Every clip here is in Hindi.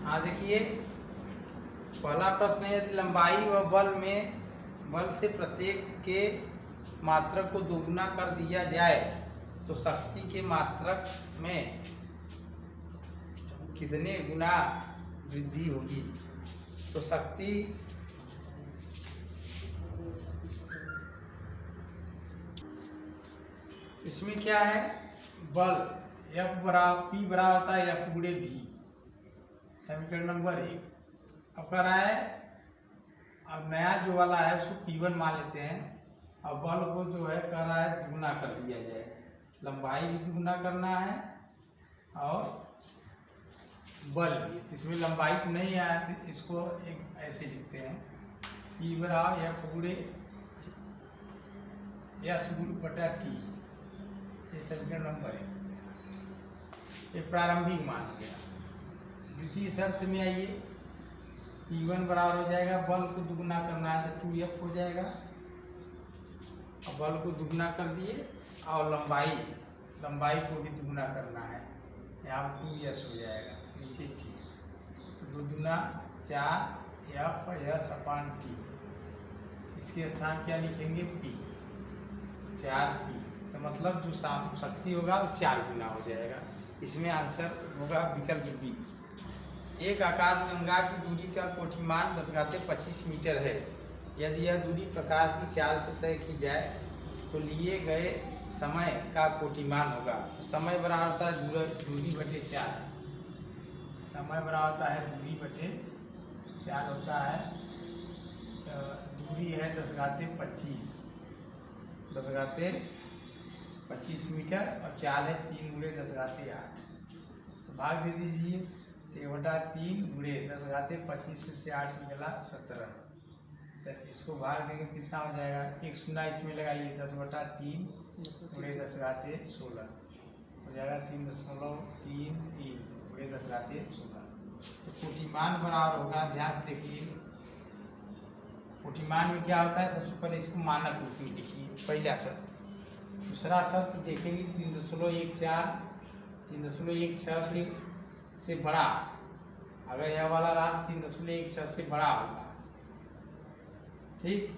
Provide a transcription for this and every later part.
हाँ देखिए, पहला प्रश्न है यदि लंबाई व बल से प्रत्येक के मात्रक को दोगुना कर दिया जाए तो शक्ति के मात्रक में कितने गुना वृद्धि होगी। तो शक्ति इसमें क्या है, बल P बराबर होता है F गुणे V, समीकरण नंबर 1। अब कह रहा है, अब नया जो वाला है उसको P1 मान लेते हैं। अब बल को जो है कह रहा है दुगुना कर दिया जाए, लंबाई भी दुगुना करना है और बल भी। तो इसमें लंबाई तो नहीं आया, तो इसको एक ऐसे लिखते हैं, P बराबर F गुणे S बटा T, ये समीकरण नंबर 1। ये प्रारंभिक मान हो गया। द्वितीय शर्त में आइए, P1 बराबर हो जाएगा, बल को दुगुना करना है तो 2F हो जाएगा। अब बल को दुगुना कर दिए और लंबाई को भी दुगुना करना है, यहाँ 2S हो जाएगा, नीचे T, तो 2 दूना 4 F अपान T। इसके स्थान क्या लिखेंगे, P, 4P। तो मतलब जो शक्ति होगा वो 4 गुना हो जाएगा। इसमें आंसर होगा विकल्प बी। एक आकाशगंगा की दूरी का कोटिमान 10⁻25 मीटर है। यदि यह दूरी प्रकाश की चाल से तय की जाए तो लिए गए समय का कोटिमान होगा। तो समय बराबर होता है दूरी बटे 4, समय बराबर होता है दूरी बटे 4 होता है। तो दूरी है 10⁻25, 10⁻25 मीटर और चाल है 3 गुणे 10⁻8। तो भाग दे दीजिए, 1/3 गुणे 10⁻25 में से 8 निकला 17। तो इसको भाग देंगे कितना हो जाएगा, एक शून्य इसमें लगाइए, 10/3 गुणे 10⁻16 हो जाएगा 3.33 गुणे 10⁻16। तो कोटिमान बराबर होगा, ध्यान से देखिए, कोटिमान में क्या होता है, सबसे पहले इसको मानक रूप में लिखिए, पहला शर्त। दूसरा शर्त देखेंगे 3.16 से बड़ा, अगर यह वाला राशि 3.16 से बड़ा होगा, ठीक,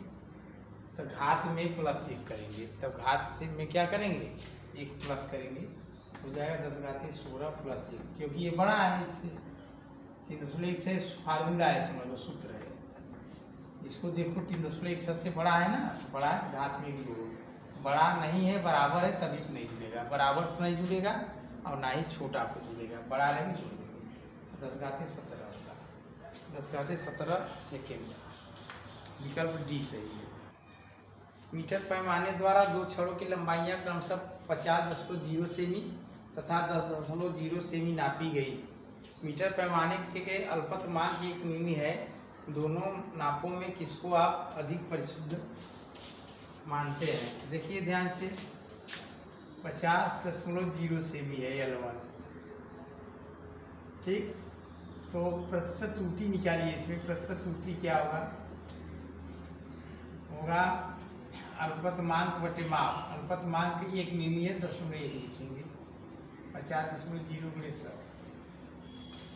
तो घात में +1 करेंगे। तब घात से में क्या करेंगे, 1 प्लस करेंगे, हो जाएगा 10⁻16 + 1, क्योंकि ये बड़ा है इससे। 3.16 से फार्मूला है, समझ लो, सूत्र है। इसको देखो 3.16 से बड़ा है ना, बड़ा है, घात में भी हो, बड़ा नहीं है, बराबर है, तभी तो नहीं जुड़ेगा, बराबर तो नहीं जुड़ेगा और ना ही छोटा को जुड़ेगा, बड़ा रहेगा जुड़ देंगे। 10⁻17 होता है, 10⁻17 सेकेंड, विकल्प डी सही है। मीटर पैमाने द्वारा दो छड़ों की लंबाइयाँ क्रमशः 50.0 सेमी तथा 10.0 सेमी नापी गई। मीटर पैमाने के अल्पतमांक की एक मिमी है। दोनों नापों में किसको आप अधिक परिशुद्ध मानते हैं। देखिए ध्यान से, 50.0 सेमी है L1, ठीक। तो प्रतिशत त्रुटि निकालिए, इसमें प्रतिशत त्रुटि क्या होगा अल्पतमांक बटे माप। अल्पतमांक 1 मिमी है, 10.1 लिखेंगे, 50.0 गुणे 100।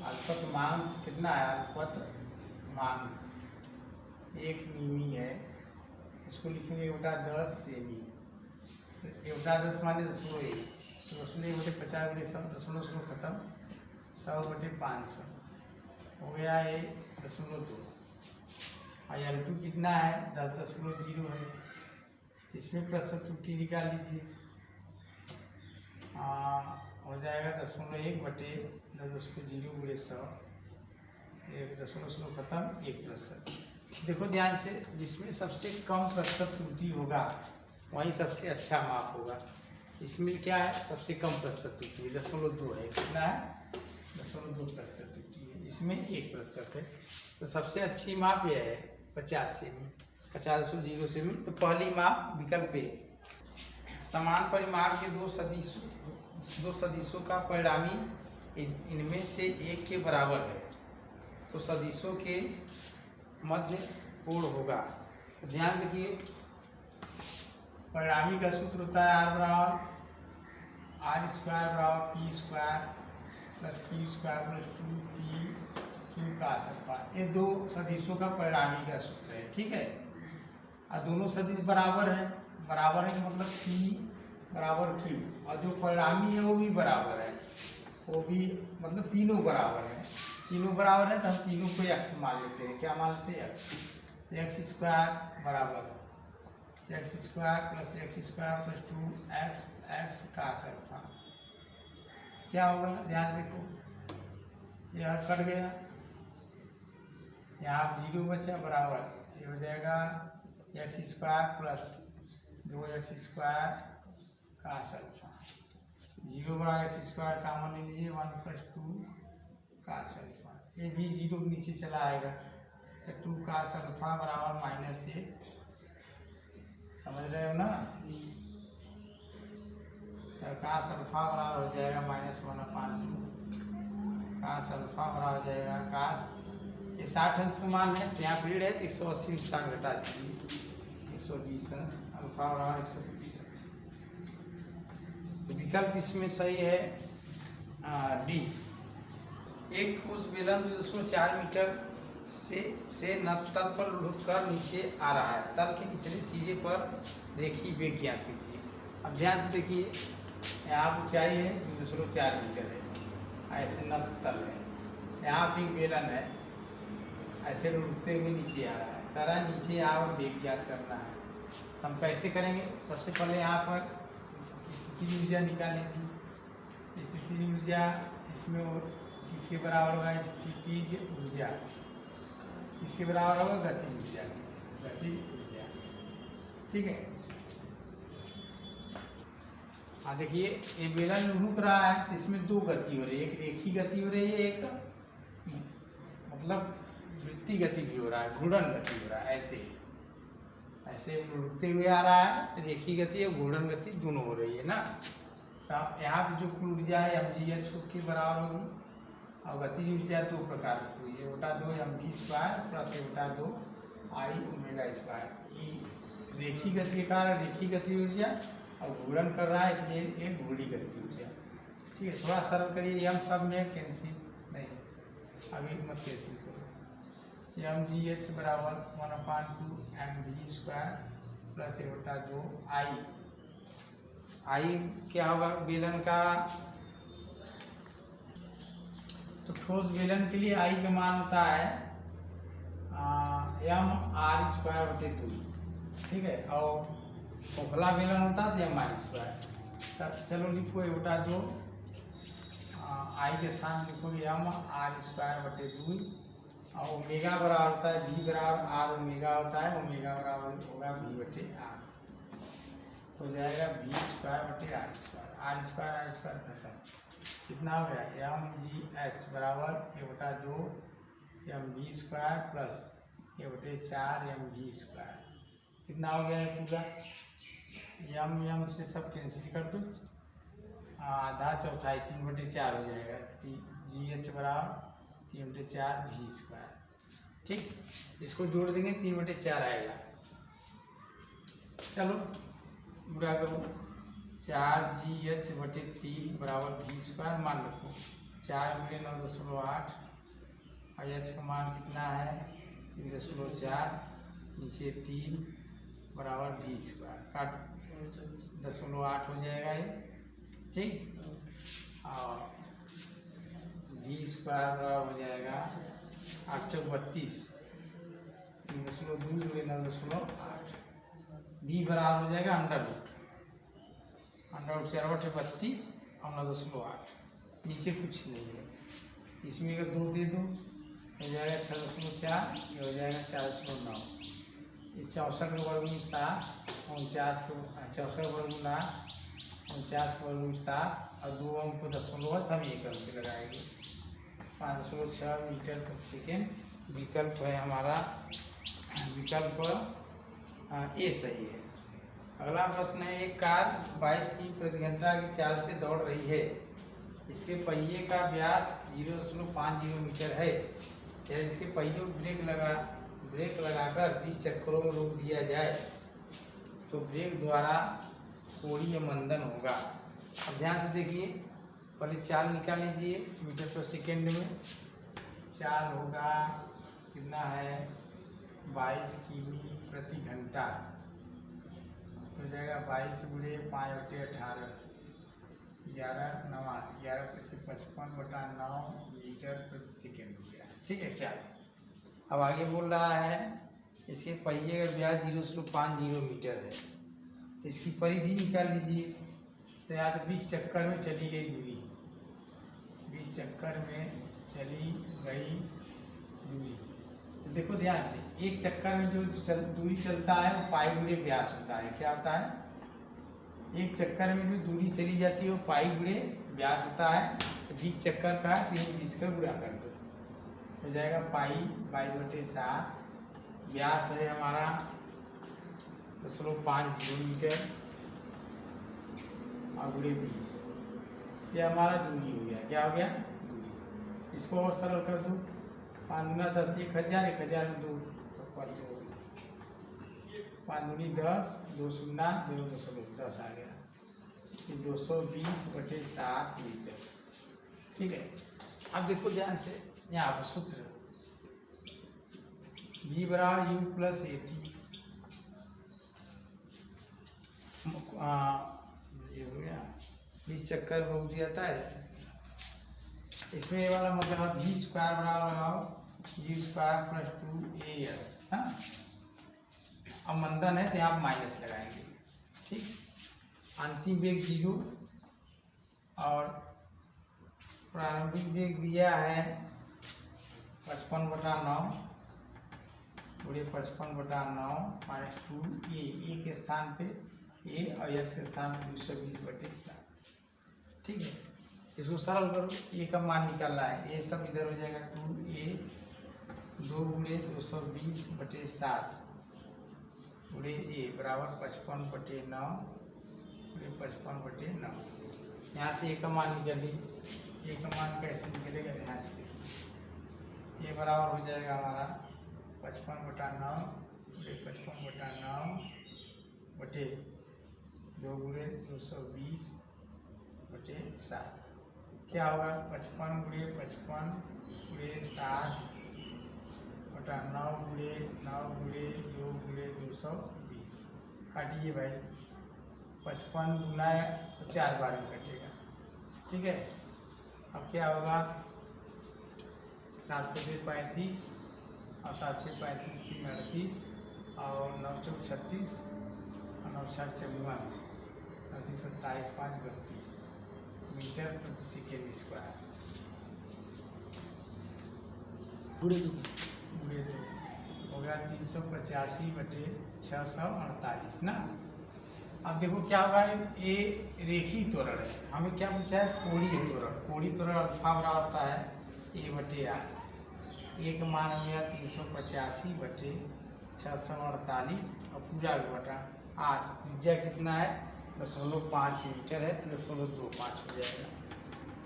अल्पतमांक कितना है, अल्पतमांक 1 मिमी है, इसको लिखेंगे 1/10 सेमी। तो 1/10 माने 10.1, तो 10.1 बटे 50 गुणे 100, 10 खत्म, 100 बटे 500 हो गया, ये 0.2। और L2 कितना है, 10.0 है, इसमें प्रतिशत त्रुटि निकाल लीजिए, हो जाएगा 0.1 बटे 10.0 गुणे 100, 10 खत्म, 1%। देखो ध्यान से, जिसमें सबसे कम प्रतिशत त्रुटि होगा वही सबसे अच्छा माप होगा। इसमें क्या है, सबसे कम प्रतिशत त्रुटि 0.2 है, कितना है, 0.2% त्रुटि है, इसमें 1% है। तो सबसे अच्छी माप यह है 50 सेमी, 50.0 सेमी। तो पहली माप विकल्प ए। समान परिमाण के दो सदिशों का परिणामी इनमें से एक के बराबर है तो सदिशों के मध्य कोण होगा। तो ध्यान रखिए, परिणामी का सूत्र होता है R बराबर R² बराबर P² + Q² + 2P Q cos alpha. ये दो सदिशों का परिणामी का सूत्र है, ठीक है। और दोनों सदिश बराबर है तो मतलब P बराबर Q, और जो परिणामी है वो भी बराबर है, वो भी मतलब तीनों बराबर है। तीनों बराबर है तो हम तीनों को x मान लेते हैं। क्या मान लेते हैं? x। एक्स स्क्वायर बराबर x square plus 2x x cos alpha. क्या होगा? ध्यान देखो, यह कट गया, यहाँ 0 बचा, बराबर ये हो जाएगा x square plus 2x square cos alpha. 0 बराबर एक्स स्क्वायर कॉमन ले लीजिए, 1 + 2 cos अल्फा। ये भी 0 के नीचे चला आएगा तो 2 cos अल्फा बराबर -1। समझ रहे हो ना? तो cos अल्फा बराबर हो जाएगा -1/2। cos अल्फा बराबर हो जाएगा cos, ये 60 अंश का मान है, यहाँ पीरियड है तो 180 में 60 घटा दीजिए, 120 अंश। अल्फा बराबर 120 अंश। तो विकल्प इसमें सही है डी। एक ठोस बेलन 2.4 मीटर से नभ तल पर लुढ़क कर नीचे आ रहा है। तल के निचले सिरे पर रेखीय वेग ज्ञात कीजिए। अब ध्यान से देखिए, यहाँ ऊंचाई है 2.4 मीटर है, ऐसे नभ तल है, यहाँ भी बेलन है, ऐसे लुढ़कते हुए नीचे आ रहा है। कह रहा है नीचे आओ, वेग ज्ञात करना है। तो हम कैसे करेंगे? सबसे पहले यहाँ पर स्थितिज ऊर्जा निकाल लीजिए। स्थितिज ऊर्जा इसमें किसके बराबर होगा? स्थितिज ऊर्जा किसके बराबर होगा? गतिज ऊर्जा। गतिज ऊर्जा, ठीक है। हाँ देखिए, ये बेलन रुक रहा है तो इसमें दो गति हो रही है, एक रेखी गति हो रही है, एक मतलब वृत्तीय गति भी हो रहा है, घूर्णन गति हो रहा है। ऐसे रुकते हुए आ रहा है तो रेखीय गति और घूर्णन गति दोनों हो रही है ना। तो यहाँ पे जो कुल ऊर्जा है mgh के बराबर होगी, और गतिज ऊर्जा दो प्रकार की हुई है, a/2 mv² plus a/2 I ω²। रेखीय गति के कारण रेखीय गति ऊर्जा, और घूर्णन कर रहा है इसलिए एक घूर्णी गति ऊर्जा, ठीक है। थोड़ा सरल करिए, m सब में कैंसिल नहीं, अभी मत कैंसिल करो। mgh बराबर 1/2 mv² प्लस a/2 I क्या होगा बेलन का? तो ठोस बेलन के लिए I का मान होता है mr²/2, ठीक है। और खोखला बेलन होता है तो mr²। तब चलो लिखो a/2, I के स्थान लिखो mr²/2, और ओमेगा बराबर होता है v बराबर r ओमेगा होता है, ओमेगा बराबर होगा v/r, तो जाएगा v²/r²। r² खत्म, कितना हो गया? mgh बराबर a/2 mv² plus a/4 mv²। कितना हो गया है पूरा? m से सब कैंसिल कर दो, आधा चौथाई 3/4 हो जाएगा। gh बराबर 3/4 v², ठीक। इसको जोड़ देंगे 3/4 आएगा। चलो बुरा करो, 4gh/3 बराबर v² मान रखो। 4 × 9.8 और h का मान कितना है? 3.4, नीचे 3 बराबर v² काट 0.8 हो जाएगा ये, ठीक। और v² बराबर हो जाएगा 832, 3.2 × 9.8। v बराबर हो जाएगा √4/32 और 9.8, नीचे कुछ नहीं है। इसमें का 2 दे दो, हो जाएगा 6.4, ये हो जाएगा 4.9। ये 64 का वर्गमूल 7, 49 को 64 वर्गमूल 8, 49 का वर्गमूल 7, और 2 अंक को दशमलव हम 1 अंक लगाएंगे। 5.6 मीटर प्रति सेकेंड विकल्प है हमारा, विकल्प ए सही है। अगला प्रश्न है, एक कार 22 की प्रति घंटा की चाल से दौड़ रही है। इसके पहिए का व्यास 0.50 मीटर है। यदि इसके पहियों ब्रेक लगाकर 20 चक्करों में रोक दिया जाए तो ब्रेक द्वारा कोणीय मंदन होगा। अब ध्यान से देखिए, पहले चाल निकाल लीजिए मीटर पर सेकेंड में। चाल होगा कितना है 22 किमी प्रति घंटा, तो हो जाएगा 22 गुणे 5/18 11 11 × 55/9 मीटर प्रति सेकेंड हो गया। ठीक है, चल अब आगे बोल रहा है इसके पहिए का व्यास 0.50 मीटर है, तो इसकी परिधि निकाल लीजिए। तो या तो 20 चक्कर में चली गई दूरी, 20 चक्कर में चली गई दूरी। तो देखो ध्यान से, एक चक्कर में जो दूरी चलता है वो पाई गुणे व्यास होता है। क्या होता है? एक चक्कर में जो दूरी चली जाती है वो पाई गुणे व्यास होता है। तो 20 चक्कर का 3 का गुणा कर दो, हो जाएगा पाई 22/7। व्यास है हमारा 0.50 मीटर और गुणे 20, ये हमारा दूरी हो गया। क्या हो गया? दूरी। इसको और सरल कर दो, 5 × 10 1000, 1000 में 2 कर दो, 5 दूनी 10, 2 शून्य 2 10 आ गया, 220/7 मीटर। ठीक है, अब देखो ध्यान से, यहाँ पर सूत्र V = U + AT, ये हो गया 20 चक्कर बहुत जाता है। इसमें ये वाला मतलब V² बराबर लगाओ U² + 2AS। हाँ, अब मंदन है तो यहाँ माइनस लगाएंगे। ठीक, अंतिम वेग 0 और प्रारंभिक वेग दिया है 55/9 गुणे 55/9 - 2A। ए के स्थान पे A और S के स्थान पे 220/7। ठीक है, इसको सरल करो, A का मान निकालना है। A सब इधर हो जाएगा, 2A 2 गुणे 220/7 गुणे A बराबर 55/9 गुणे 55/9। यहाँ से A का मान निकालिए। A का मान कैसे निकलेगा? यहाँ से देखिए, A बराबर हो जाएगा हमारा 55/9 गुणे 55/9 बटे 2 गुणे 220/7। क्या होगा? 55 गुणे 55 गुणे 7/9 गुणे 9 गुणे 2 गुणे 220। काटिए भाई, 55 गुना 4 बार में कटेगा। ठीक है, अब क्या होगा? 7 से 35 और 7 से 35 3 38 और 9 चौक 36 और 9 6 54 35 27 5 32 मीटर प्रति सेकेंड स्क्वायर। गुणे 2 हो गया 385/648 ना। अब देखो क्या होगा, ये रेखीय त्वरण है। हमें क्या पूछा है? कोणीय त्वरण। कोणीय त्वरण अल्फा बराबर होता है A/R। A का मान हो गया 385/648 और पूरा बटा 8। त्रिज्या कितना है? 0.5 मीटर है, तो 0.25 हो जाएगा,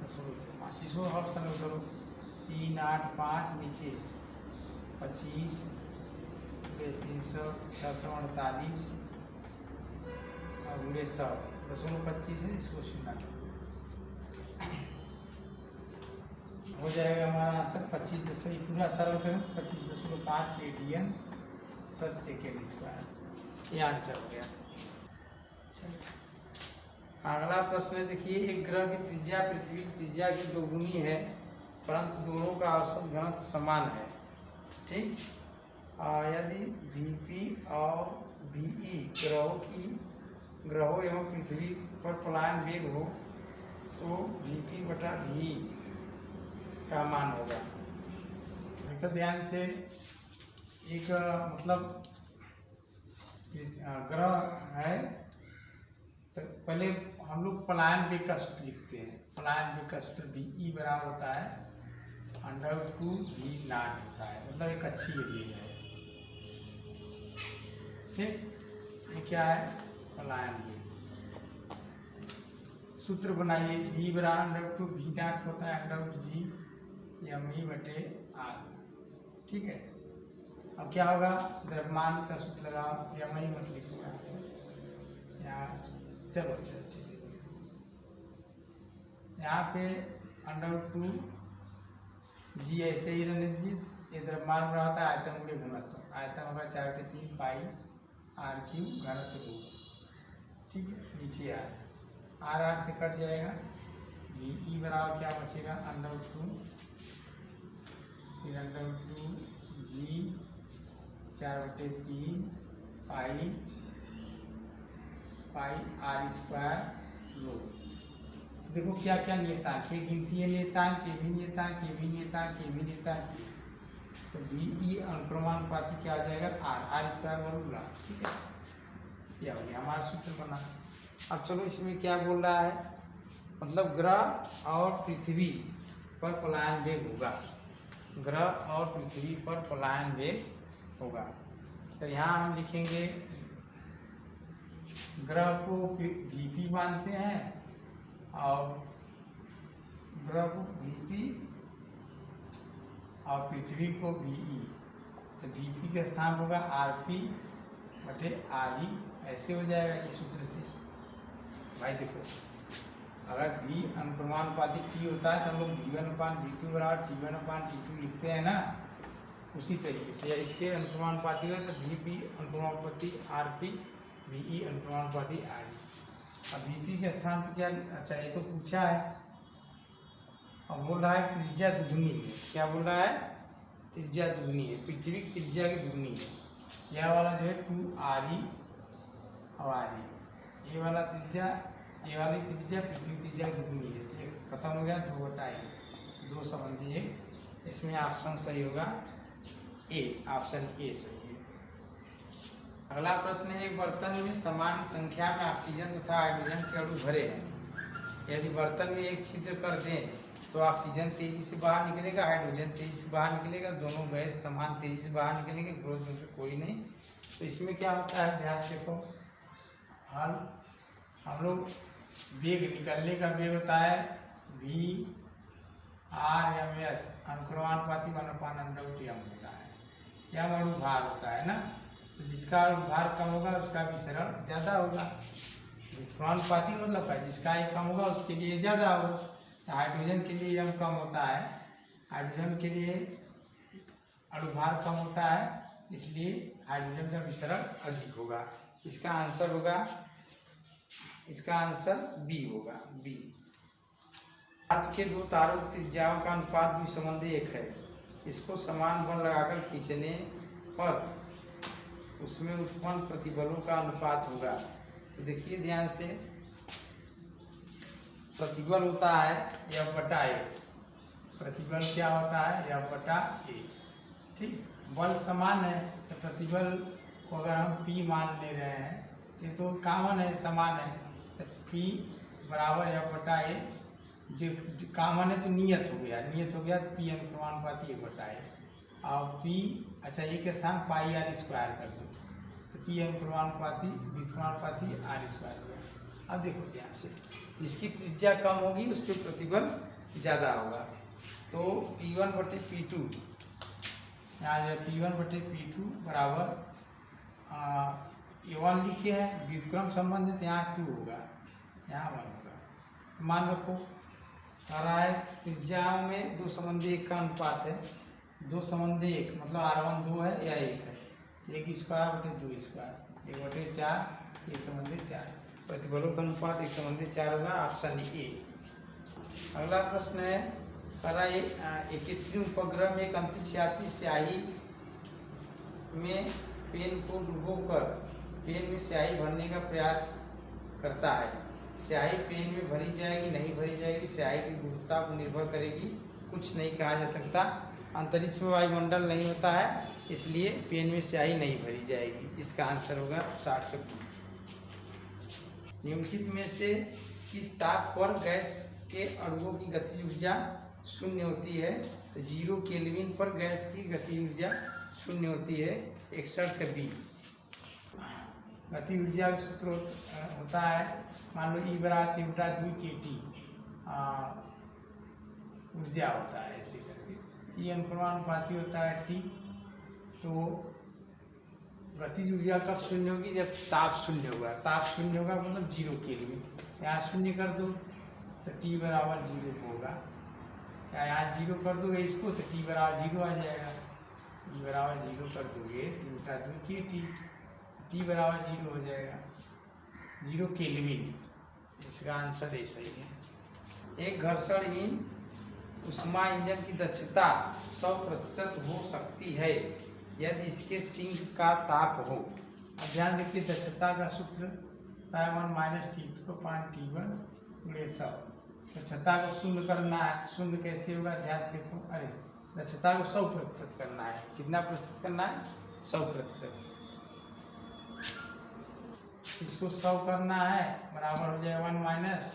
0.25। इसको और सरल करो, 3 8 5 नीचे 25 648 और गुणे 100 0.25 है, इसको 0 हो जाएगा हमारा आंसर 25 पूरा सरल करें 25.5 रेडियन प्रति सेकेंड स्क्वायर। ये आंसर हो गया। चलिए अगला प्रश्न देखिए, एक ग्रह की त्रिज्या पृथ्वी की त्रिज्या की दोगुनी है परंतु दोनों का औसत घनत्व समान है। ठीक, यदि VP और VE ग्रहों एवं पृथ्वी पर पलायन वेग हो तो VP/VE का मान होगा। देखो ध्यान से, एक मतलब ग्रह है, तो पहले हम लोग पलायन वेग का सूत्र लिखते हैं। पलायन वेग का सूत्र VE बराबर होता है √V0 होता है, मतलब एक अच्छी वेग है। ठीक, ये क्या है? पलायन वेग। सूत्र बनाइए, V बराबर √V0 होता है √G/r। ठीक है, अब क्या होगा? द्रव्यमान का सूत्र लगाओ, MI मत लिखो यहाँ, चलो अच्छा ठीक है। यहाँ पे √2 जी ऐसे ही रहने दीजिए। ये द्रव्यमान बड़ा होता है आयतन गुणे घनत्व। आयतन होगा 4/3 पाई आर क्यू घनत्व रो। ठीक है, नीचे आर से कट जाएगा। ई बराबर क्या बचेगा, √2 फिर √2 जी 4/3 पाई आर स्क्वायर रो। देखो क्या क्या नियतांक है, गिनती है नियतांक, के भी नियतांक, के भी नियतांक, के भी नियतांक। तो बी अनुक्रमानुपाती क्या आ जाएगा, आर स्क्वायर वर्ग। ठीक है, क्या हो गया हमारा सूत्र बना। अब चलो इसमें क्या बोल रहा है, मतलब ग्रह और पृथ्वी पर पलायन वेग होगा। ग्रह और पृथ्वी पर पलायन वेग होगा। तो यहाँ हम लिखेंगे ग्रह को वीपी मानते हैं और ग्रह को वीपी और पृथ्वी को वीई। तो वीपी का स्थान होगा आरपी बटे आरई, ऐसे हो जाएगा इस सूत्र से। भाई देखो, अगर v अनुक्रमानुपाती t होता है तो हम लोग v1/v2 बराबर t1/t2 लिखते हैं ना, उसी तरीके से इसके अनुक्रमानुपाती है तो vp अनुक्रमानुपाती rp, ve अनुक्रमानुपाती re। अब vp के स्थान पर क्या, अच्छा ये तो पूछा है। अब बोल रहा है त्रिज्या दुगुनी है। क्या बोल रहा है, त्रिज्या दुगुनी है, पृथ्वी की त्रिज्या की दुगुनी है। यह वाला जो है 2re और re, ये वाला त्रिज्या, ये वाली त्रिज्या पृथ्वी त्रिज्या दुगुनी है। एक खत्म हो गया, 2/1, 2 संबंधी 1। इसमें ऑप्शन सही होगा ए, ऑप्शन ए सही है। अगला प्रश्न है, एक बर्तन में समान संख्या में ऑक्सीजन तथा हाइड्रोजन के अणु भरे हैं। यदि बर्तन में एक छिद्र कर दें तो ऑक्सीजन तेजी से बाहर निकलेगा, हाइड्रोजन तेजी से बाहर निकलेगा, दोनों गैस समान तेजी से बाहर निकलेंगे, ग्रोथ में से कोई नहीं। तो इसमें क्या होता है, ध्यान से देखो। हल हम लोग वेग निकलने का वेग होता है v/s अनुक्रमानुपाती 1/√m होता है। यह अणुभार होता है ना, तो जिसका अणुभार कम होगा उसका विसरण ज़्यादा होगा। अनुक्रमानुपाती मतलब है जिसका ये कम होगा उसके लिए ज़्यादा होगा। तो हाइड्रोजन के लिए यम कम होता है, हाइड्रोजन के लिए अणुभार कम होता है, इसलिए हाइड्रोजन का विसरण अधिक होगा। इसका आंसर होगा, इसका आंसर बी होगा, बी। हाथ के दो तारों की त्रिज्याओं का अनुपात द्विसंबंधी 1 है। इसको समान बल लगाकर खींचने पर उसमें उत्पन्न प्रतिबलों का अनुपात होगा। तो देखिए ध्यान से, प्रतिबल होता है F/A। प्रतिबल क्या होता है, F/A। ठीक, बल समान है तो प्रतिबल को अगर हम P मान ले रहे हैं, ये तो कॉमन है, समान है, तो P बराबर F/A। जो कॉमन है तो नियत हो गया, नियत हो गया, P अनुक्रमानुपाती 1/A। और P, अच्छा एक के स्थान पाई आर स्क्वायर कर दो तो P अनुक्रमानुपाती व्युत्क्रमानुपाती r स्क्वायर हो गया। अब देखो ध्यान से, जिसकी त्रिज्या कम होगी उस पर प्रतिबल ज़्यादा होगा। तो P1/P2, यहाँ जो P1/P2 बराबर ये 1 लिखे हैं, व्युत्क्रम संबंधित यहाँ 2 होगा, यहाँ 1 होगा। मान रखो आ रहा है त्रिज्याओं में 2 संबंधी 1 का अनुपात है। 2 संबंधी 1 मतलब R1 2 है या 1 है, 1 स्क्वायर बटे 2 स्क्वायर, 1/4, 1 संबंधी 4। प्रतिबलों का अनुपात 1 संबंधी 4 होगा, ऑप्शन ए। अगला प्रश्न है, एक कृत्रिम उपग्रह में एक अंतरिक्ष यात्री स्याही में पेन को डुबोकर पेन में स्याही भरने का प्रयास करता है। स्याही पेन में भरी जाएगी नहीं भरी जाएगी, स्याही की गुरुत्वता पर निर्भर करेगी, कुछ नहीं कहा जा सकता। अंतरिक्ष में वायुमंडल नहीं होता है, इसलिए पेन में स्याही नहीं भरी जाएगी। इसका आंसर होगा 60 से। निम्नलिखित में से किस ताप पर गैस के अणुओं की गतिज ऊर्जा 0 होती है। तो 0 केल्विन पर गैस की गतिज ऊर्जा 0 होती है। 61 का बी। गति ऊर्जा का सूत्र होता है, मान लो E बराबर 3/2 kT ऊर्जा होता है, ऐसे करके। E अनुक्रमानुपाती होता है T। तो गतिज ऊर्जा कब 0 होगी, जब ताप 0 होगा। ताप 0 होगा मतलब 0 केल्विन, यहाँ 0 कर दो तो T बराबर 0 होगा। यहाँ 0 कर दोगे इसको तो टी बराबर 0 आ जाएगा। टी बराबर 0 कर दोगे 3 का 2 की टी बराबर 0 हो जाएगा। 0 केल्विन, इसका आंसर ऐसा ही है। एक घर्षणहीन ऊष्मा इंजन की दक्षता 100% हो सकती है यदि इसके सिंक का ताप हो। अब ध्यान देखिए, दक्षता का सूत्र तापमान माइनस T2 को पान T1 गुणे 100। दक्षता को शून्य करना है, शून्य कैसे होगा, ध्यान से देखो। अरे दक्षता को 100% करना है, कितना प्रतिशत करना है, 100%। इसको 100 करना है, बराबर हो जाएगा 1 माइनस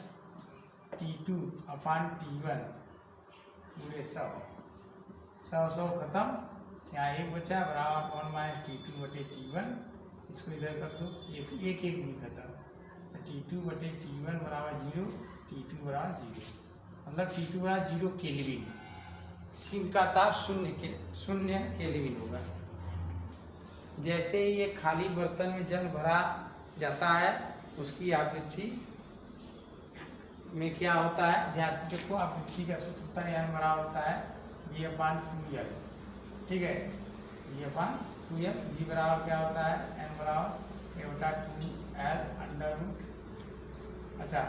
T2 अपान T1 पूरे 100। 100 खत्म, यहाँ 1 बचा, बराबर 1 माइनस T2 बटे T1। इसको इधर कर दो, एक भी खत्म, तो T2 बटे T1 बराबर 0, T2 बराबर 0, मतलब T2 बराबर 0 केल्विन। सिंक का ताप 0 केल्विन होगा। जैसे ही ये खाली बर्तन में जल भरा जाता है उसकी आवृत्ति में क्या होता है, ध्यान से देखो। आवृत्ति का सूत्र होता है n बराबर होता है V/2L, ठीक है, V/2L। V बराबर क्या होता है, n बराबर A/2L अंडर रूट। अच्छा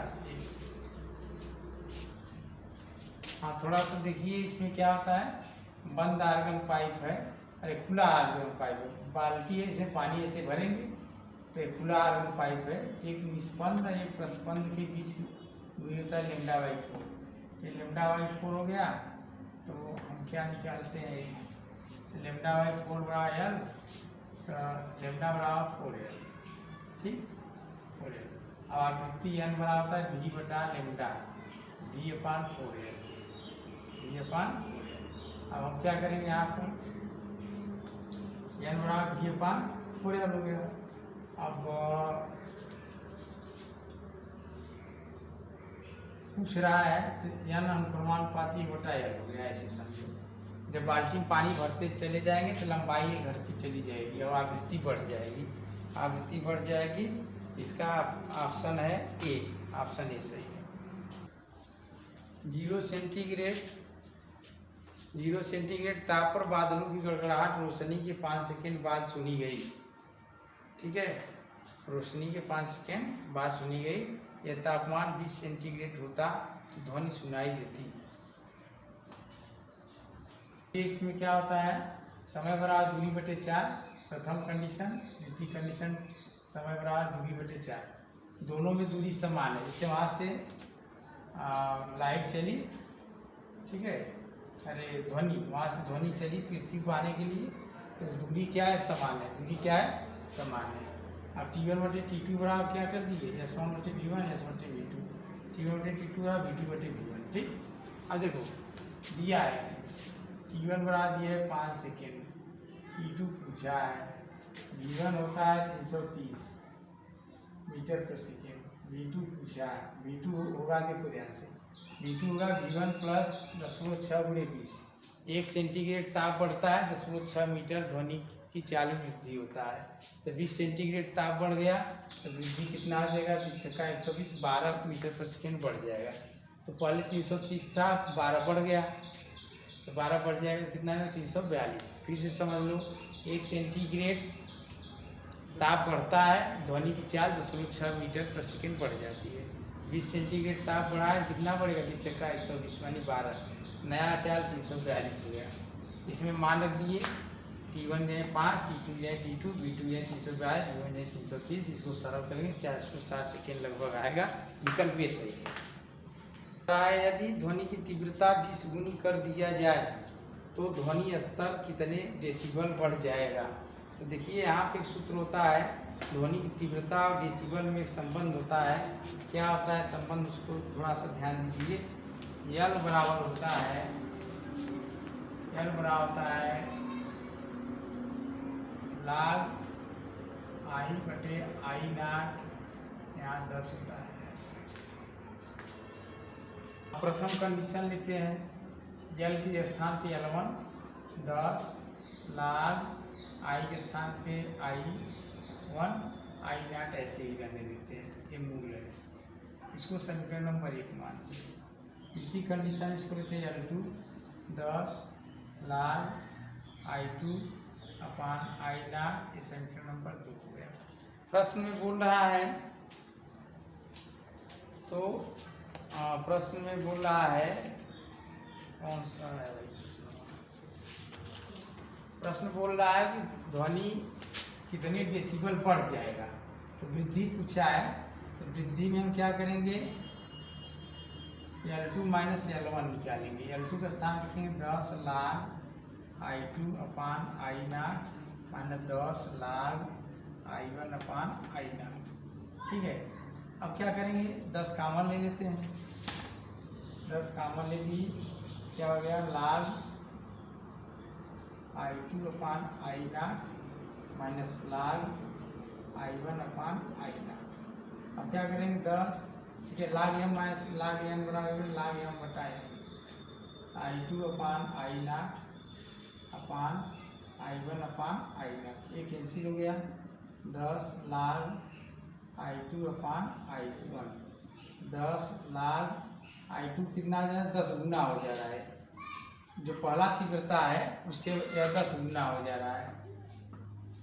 हाँ, थोड़ा सा देखिए, इसमें क्या होता है, बंद आर्गन पाइप है, अरे खुला आर्गन पाइप है, बाल्टी है, इसमें पानी ऐसे भरेंगे तो एक खुला आर्गन पाइप है, एक निष्पन्द एक प्रस्पंद के बीच दूरी होता है λ/4। तो λ/4 हो गया, तो हम क्या निकालते हैं, λ/4 बराबर L, तो λ बराबर 4L, ठीक, 4L। अब आवृत्ति n बराबर होता है V/λ, V/4L, V/4L। अब हम क्या करेंगे, यहाँ पर n बराबर V/4L हो गया। अब पूछ रहा है तो n अनुक्रमानुपाती बटा L हो गया, ऐसे समझो। जब बाल्टी में पानी भरते चले जाएंगे तो लंबाई घटती चली जाएगी और आवृत्ति बढ़ जाएगी, आवृत्ति बढ़ जाएगी। इसका ऑप्शन है ए, ऑप्शन ए सही है। 0 सेंटीग्रेड ताप पर बादलों की गड़गड़ाहट रोशनी के 5 सेकंड बाद सुनी गई, ठीक है, रोशनी के 5 सेकंड बाद सुनी गई। यह तापमान 20 सेंटीग्रेड होता तो ध्वनि सुनाई देती। इसमें क्या होता है, समय बराबर दूरी बटे 4, प्रथम कंडीशन। द्वितीय कंडीशन समय बराबर दूरी बटे 4, दोनों में दूरी समान है। जैसे वहाँ से लाइट चली, ठीक है, अरे ध्वनि, वहाँ से ध्वनि चली पृथ्वी को आने के लिए, तो दूरी क्या है, समान है, दूरी क्या है, समान है। अब T1 बटे T2 बराबर क्या कर दिए, S1 बटे V1, S बटे V2, T1 बटे T2 बराबर V2 बटे V1, ठीक। अब देखो दिया है इसमें, T1 बराबर दिया है 5 सेकेंड, T2 पूछा है, V1 होता है 330 मीटर पर सेकेंड, V2 पूछा है, V2 होगा, देखो ध्यान से, V2 होगा V1 प्लस 0.6 × 20। 1 सेंटीग्रेड ताप बढ़ता है 0.6 मीटर ध्वनि की चालू वृद्धि होता है। तो 20 सेंटीग्रेड ताप बढ़ गया तो वृद्धि कितना आ जाएगा, 20 का 120, 12 मीटर पर सेकेंड बढ़ जाएगा। तो पहले 330 था, 12 बढ़ गया, तो 12 बढ़ जाएगा, कितना है, 342। फिर से समझ लो, 1 सेंटीग्रेड ताप बढ़ता है, ध्वनि की चाल 0.6 मीटर पर सेकेंड बढ़ जाती है। 20 सेंटीग्रेड ताप बढ़ा है, कितना बढ़ेगा, 20 का 120 यानी 12, नया चाल 342 हो गया। इसमें मान रख दिए, T1 जो है 5, T2 जो है T2, V2 जो है 342, V1 जो है 330। इसको सरल करेंगे 460 सेकेंड लगभग आएगा, विकल्प ये सही है। यदि ध्वनि की तीव्रता 20 गुनी कर दिया जाए तो ध्वनि स्तर कितने डेसिबल बढ़ जाएगा। तो देखिए यहाँ पे एक सूत्र होता है, ध्वनि की तीव्रता और डेसिबल में एक संबंध होता है। क्या होता है संबंध, उसको थोड़ा सा ध्यान दीजिए। L बराबर होता है, L बराबर होता है log I बटे I0, यहाँ 10 होता है ऐसा। प्रथम कंडीशन लेते हैं, L के स्थान पे L1 10 log I के स्थान पे I1 I0 ऐसे ही रहने देते हैं, ये मूल है। इसको समीकरण नंबर 1 मानते हैं। इसी कंडीशन इसको लेते हैं L2 10 log I2 अपान I0, ये समीकरण नंबर 2 हो गया। प्रश्न में बोल रहा है तो प्रश्न में बोल रहा है कौन सा है भाई प्रश्न बोल रहा है कि ध्वनि कितने डेसिबल बढ़ जाएगा। तो वृद्धि पूछा है, तो वृद्धि में हम क्या करेंगे L2 माइनस L1 निकालेंगे। L2 का स्थान रखेंगे 10 log I2 अपान I0 माइनस 10 log I1 अपान I0। ठीक है, अब क्या करेंगे 10 कॉमन ले लेते हैं। 10 कॉमन ले ली, क्या हो गया log I2 अपान I0 माइनस log I1 अपान I0। अब क्या करेंगे 10, ठीक है, log m minus log n बराबर log m बटा n। I2 अपान I0 अपान I1 अपान I0, ये कैंसिल हो गया। 10 log I2 अपान I1, 10 log I2 कितना हो जा रहा है 10 गुना हो जा रहा है, जो पहला तीव्रता है उससे यह 10 गुना हो जा रहा है।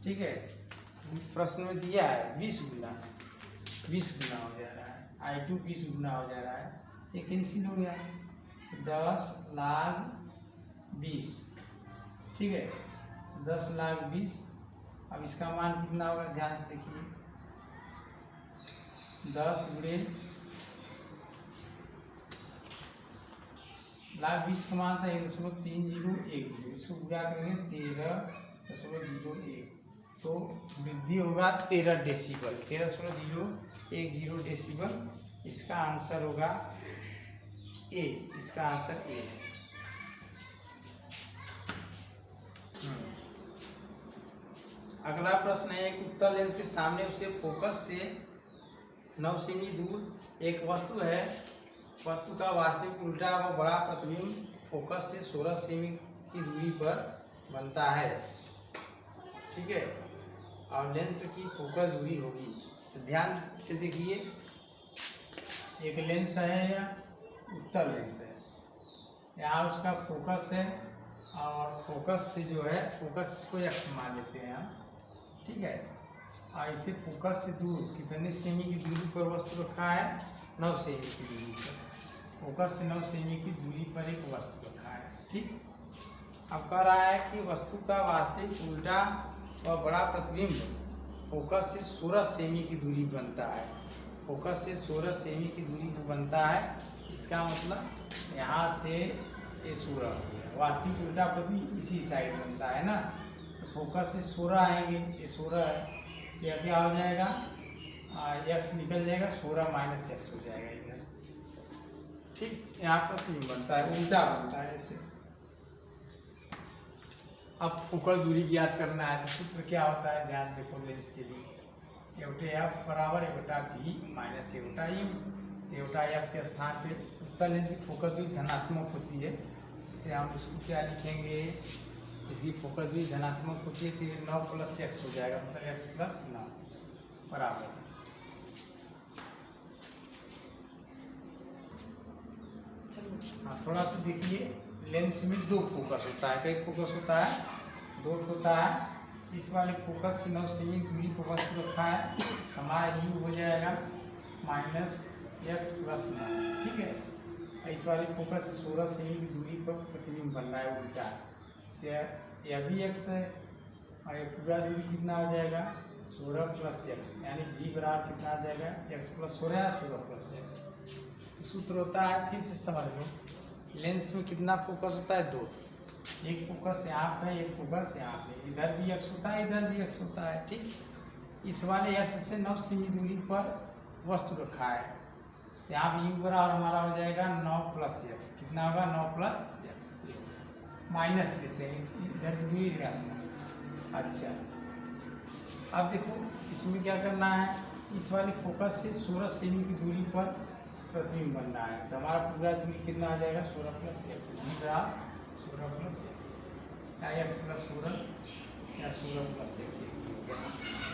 ठीक है, प्रश्न में दिया है 20 गुना हो जा रहा है, I2 20 गुना हो जा रहा है, ये कैंसिल हो गया। 10 log 20, ठीक है, 10 log 20। अब इसका मान कितना होगा ध्यान से देखिए, 10 गुणे log 20 का मान था 1.3010, इसको गुणा करेंगे 13.01, तो वृद्धि होगा 13 डेसिबल, 13.010 डेसिबल। इसका आंसर होगा ए, इसका आंसर ए है। अगला प्रश्न है, एक उत्तल लेंस के सामने उसे फोकस से 9 सेमी दूर एक वस्तु है, वस्तु का वास्तविक उल्टा व बड़ा प्रतिबिंब फोकस से 16 सेमी की दूरी पर बनता है। ठीक है, और लेंस की फोकस दूरी होगी। तो ध्यान से देखिए, एक लेंस है या उत्तल लेंस है, यहाँ उसका फोकस है और फोकस से जो है फोकस को x मान लेते हैं हम। ठीक है, और इसे फोकस से दूर कितने सेमी की दूरी पर वस्तु रखा है 9 सेमी की दूरी पर, फोकस से 9 सेमी की दूरी पर एक वस्तु रखा है। ठीक, अब कह रहा है कि वस्तु का वास्तविक उल्टा व बड़ा प्रतिबिंब फोकस से 16 सेमी की दूरी बनता है, फोकस से 16 सेमी की दूरी पर बनता है। इसका मतलब यहाँ से ये 16 हो गया, वास्तविक उल्टा प्रतिबिंब इसी साइड बनता है ना, तो फोकस से 16 आएंगे, ये 16 है, यह क्या हो जाएगा x निकल जाएगा, 16 माइनस x हो जाएगा इधर। ठीक, यहाँ पर प्रतिबिंब बनता है, उल्टा बनता है ऐसे। अब फोकस दूरी ज्ञात करना है, तो सूत्र क्या होता है ध्यान देखो लेंस के लिए, f बराबर b माइनस u। f के स्थान पे उत्तल लेंस की फोकस दूरी धनात्मक होती है, तो हम इसको क्या लिखेंगे, इसकी फोकस दूरी धनात्मक होती है, तो 9 प्लस x हो जाएगा, मतलब x प्लस 9 बराबर। हाँ, थोड़ा सा देखिए, लेंस में 2 फोकस होता है, कई फोकस होता है 2 होता है। इस वाले फोकस से 9 सेमी दूरी पर वस्तु रखा है, हमारा u हो जाएगा माइनस x प्लस 9। ठीक है, इस वाले फोकस से 16 सेमी की दूरी पर प्रतिबिंब बन रहा है उल्टा, तो यह भी x है, और ये पूरा दूरी कितना हो जाएगा 16 प्लस x, यानी v बराबर कितना आ जाएगा x प्लस 16 या 16 प्लस x। तो सूत्र होता है, फिर से समझ लो, लेंस में कितना फोकस होता है 2, एक फोकस यहाँ पे, एक फोकस यहाँ पे, इधर भी x होता है, इधर भी x होता है। ठीक, इस वाले x से 9 सेमी दूरी पर वस्तु रखा है, तो यहाँ पे u बराबर हमारा हो जाएगा 9 प्लस x, कितना होगा 9 प्लस x, माइनस लेते हैं, इधर की दूरी निकालना। अच्छा, अब देखो इसमें क्या करना है, इस वाले फोकस से 16 सेमी की दूरी पर प्रतिबिंब बनना है, तो हमारा पूरा दूरी कितना आ जाएगा 16 प्लस x, 16 प्लस x, या x प्लस 16 या 16 प्लस x।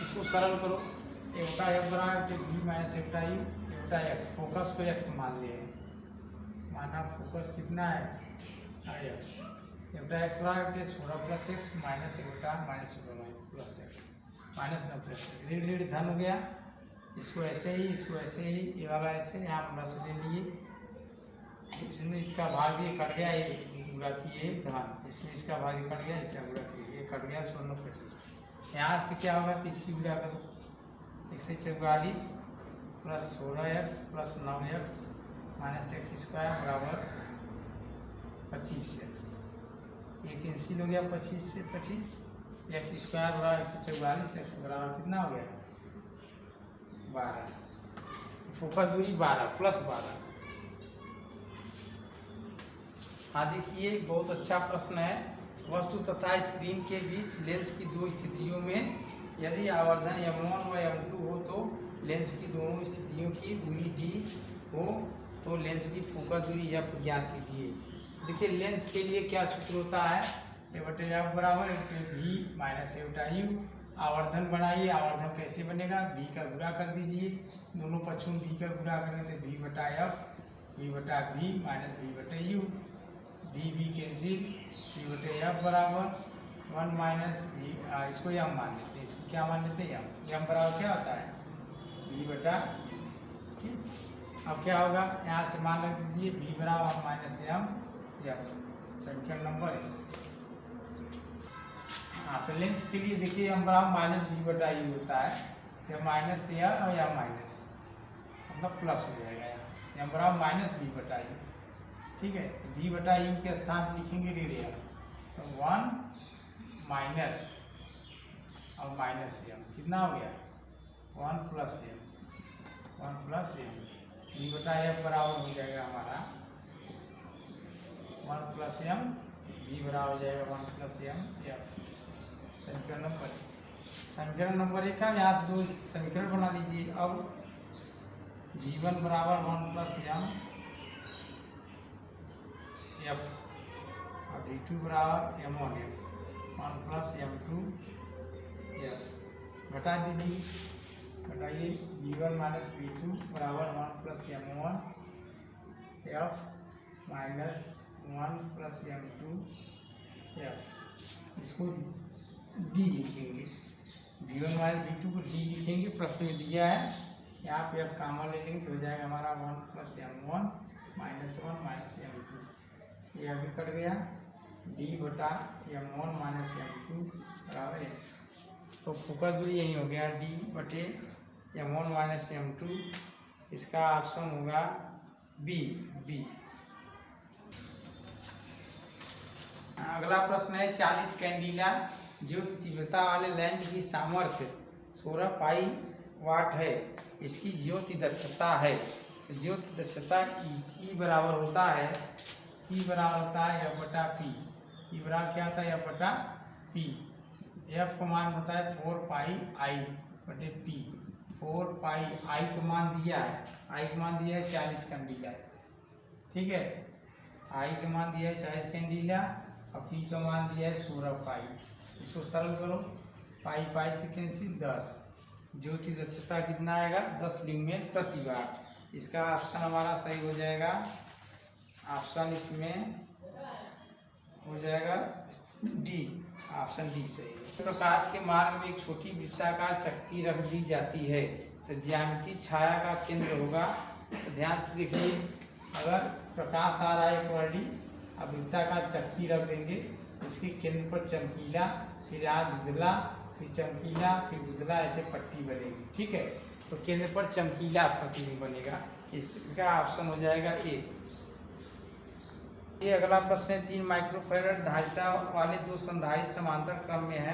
इसको सरल करो, f बराबर b minus u, x focus को x मान लिए, माना फोकस कितना है x, बटा एक्स बराबर 16 प्लस एक्स माइनस बटा माइनस प्लस एक्स माइनस न प्लस ऋण ऋण धन हो गया। इसको ऐसे ही ये वाला ऐसे यहाँ प्लस ले लिए, इसमें इसका भाग ये कट गया, ये गुणा किए धन, इसमें इसका भाग ये कट गया, इसका गुणा किए ये कट गया 16 प्लस एक्स। यहाँ से क्या होगा 30 गुणा करो 144 plus 16x plus 9x minus x square बराबर 25x। ये कैंसिल हो गया 25 से 25, एक्स स्क्वायर बराबर 144, एक्स बराबर कितना हो गया 12, फोकस दूरी 12 प्लस 12। हाँ देखिए बहुत अच्छा प्रश्न है। वस्तु तथा स्क्रीन के बीच लेंस की दो स्थितियों में यदि आवर्धन m1 व m2 हो तो लेंस की दोनों स्थितियों की दूरी d हो तो लेंस की फोकस दूरी f ज्ञात कीजिए। देखिए लेंस के लिए क्या सूत्र होता है, a बटे f बराबर v माइनस a बटा u। आवर्धन बनाइए, आवर्धन कैसे बनेगा, v का गुणा कर दीजिए, दोनों पक्षों में v का गुणा करेंगे तो v बटा f, v बटा v माइनस v बटे u, v कैंसिल, v बटे f बराबर 1 माइनस v, इसको m मान लेते हैं, इसको क्या मान लेते हैं m बराबर क्या होता है v बटा, ठीक। अब क्या होगा यहाँ से मान रख दीजिए v बराबर 1 माइनस m f, समीकरण नंबर 1। हाँ तो लेंस के लिए देखिए m बराबर माइनस v बटा u होता है, तो माइनस या और या माइनस मतलब प्लस हो जाएगा, यहाँ m बराबर माइनस v बटा u, ठीक है। तो v बटा u के स्थान पर लिखेंगे ऋण m, तो 1 माइनस और माइनस m कितना हो गया 1 प्लस m, v बटा f बराबर हो जाएगा हमारा 1 प्लस m, v बराबर हो जाएगा 1 प्लस m f। समीकरण नंबर 1 का यहाँ से दो समीकरण बना लीजिए। अब v1 बराबर 1 प्लस m f और v2 बराबर m1 f 1 plus m2 f घटा दीजिए, घटाइए v1 माइनस v2 बराबर 1 plus m1 f minus 1 plus m2 f। इसको d लिखेंगे, v1 माइनस v2 को d लिखेंगे, प्रश्न में दिया है, यहाँ पे f कॉमन ले लेंगे तो हो जाएगा हमारा 1 plus m1 minus 1 minus m2, ये अभी कट गया, d बटा m1 माइनस m2 बराबर 1। तो फोकस दूरी यही हो गया d बटे m1 माइनस m2, इसका ऑप्शन होगा बी। अगला प्रश्न है 40 कैंडिला ज्योति तीव्रता वाले लैंप की सामर्थ्य 16 पाई वाट है, इसकी ज्योति दक्षता है, तो ज्योति दक्षता ई बराबर होता है f बटा p, ई बराबर क्या होता है f बटा p, f का मान होता है 4 पाई i बटे p, 4 पाई i का मान दिया है 40 कैंडिला, ठीक है, i का मान दिया है 40 कैंडिला और p का मान दिया है 16 पाई। इसको सरल करो, पाई से कैंसिल 10, ज्योति दक्षता कितना आएगा 10 ल्यूमेन प्रति वाट। इसका ऑप्शन हमारा सही हो जाएगा, ऑप्शन इसमें हो जाएगा डी, ऑप्शन डी सही है। प्रकाश के मार्ग में एक छोटी वृत्ताकार चकती रख दी जाती है, तो ज्यामिति छाया का केंद्र होगा। तो ध्यान से देखिए, अगर प्रकाश आ रहा है एक वर्डी, अब वृत्ताकार चकती रख देंगे, इसके केंद्र पर चमकीला, फिर यहाँ धुंधला, फिर चमकीला, फिर धुंधला, ऐसे पट्टी बनेगी, ठीक है। तो केंद्र पर चमकीला प्रतिबिंब बनेगा, इसका ऑप्शन हो जाएगा ए। ये अगला प्रश्न है 3 माइक्रोफैरड धारिता वाले दो संधारित्र समांतर क्रम में है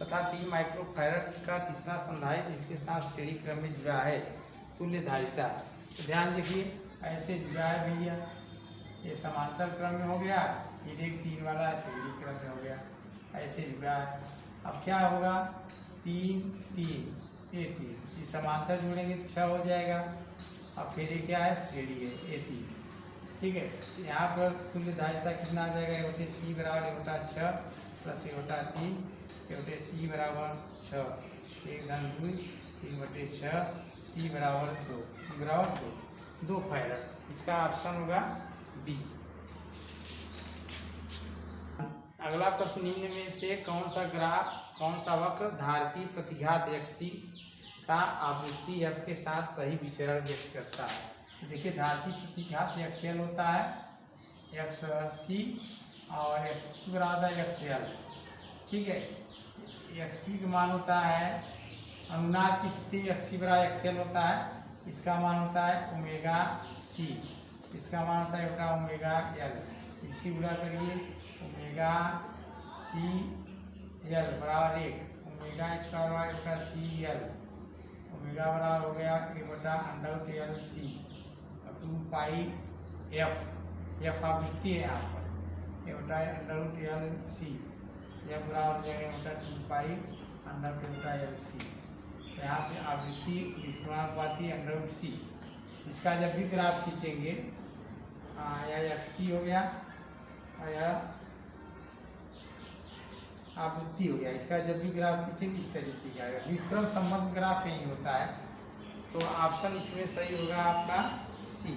तथा 3 माइक्रोफैरड का तीसरा संधारित्र इसके साथ श्रेणी क्रम में जुड़ा है, तुल्य धारिता। तो ध्यान देखिए ऐसे जुड़ा है भैया, ये समांतर क्रम में हो गया, फिर एक 3 वाला श्रेणी क्रम में हो गया, ऐसे जुड़ा है। अब क्या होगा 3 3 ये 3 ये समांतर जुड़ेंगे तो 6 हो जाएगा, अब फिर ये क्या है श्रेणी है ये 3, ठीक है। यहाँ पर तुल्य धारिता कितना आ जाएगा, ये बटे सी बराबर 1/6 प्लस 1/3, ये बटे सी बराबर 6, 1 धन 2 3/6, सी बराबर 2, सी बराबर 2 फैरड। इसका ऑप्शन होगा डी। अगला प्रश्न, निम्न में से कौन सा वक्र धारती प्रतिघात xc का आवृत्ति f के साथ सही विचरण व्यक्त करता है। देखिए धारती प्रतिघात xl होता है xc और x बराबर xl, ठीक है। xc का मान होता है अनुनाद की स्थिति में xc बराबर xl होता है, इसका मान होता है ओमेगा c, इसका मान होता है बेटा ओमेगा l। इसी गुणा करिए ओमेगा सी एल बराबर 1 ओमेगा स्क्वायर वाई बटा सी एल, ओमेगा बराबर हो गया 1/√LC 2 पाई एफ आवृत्ति है यहाँ पर 1/√LC, यह बराबर हो जाएगा 2 पाई √LC। तो यहाँ पे आवृत्ति विद्युमानुपाती √C। इसका जब भी ग्राफ खींचेंगे यह XC हो गया और यह आवृत्ति हो गया, इसका जब भी ग्राफ खींचेंगे इस तरीके का आएगा। व्युत्क्रम संबंध ग्राफ यही होता है, तो ऑप्शन इसमें सही होगा आपका सी।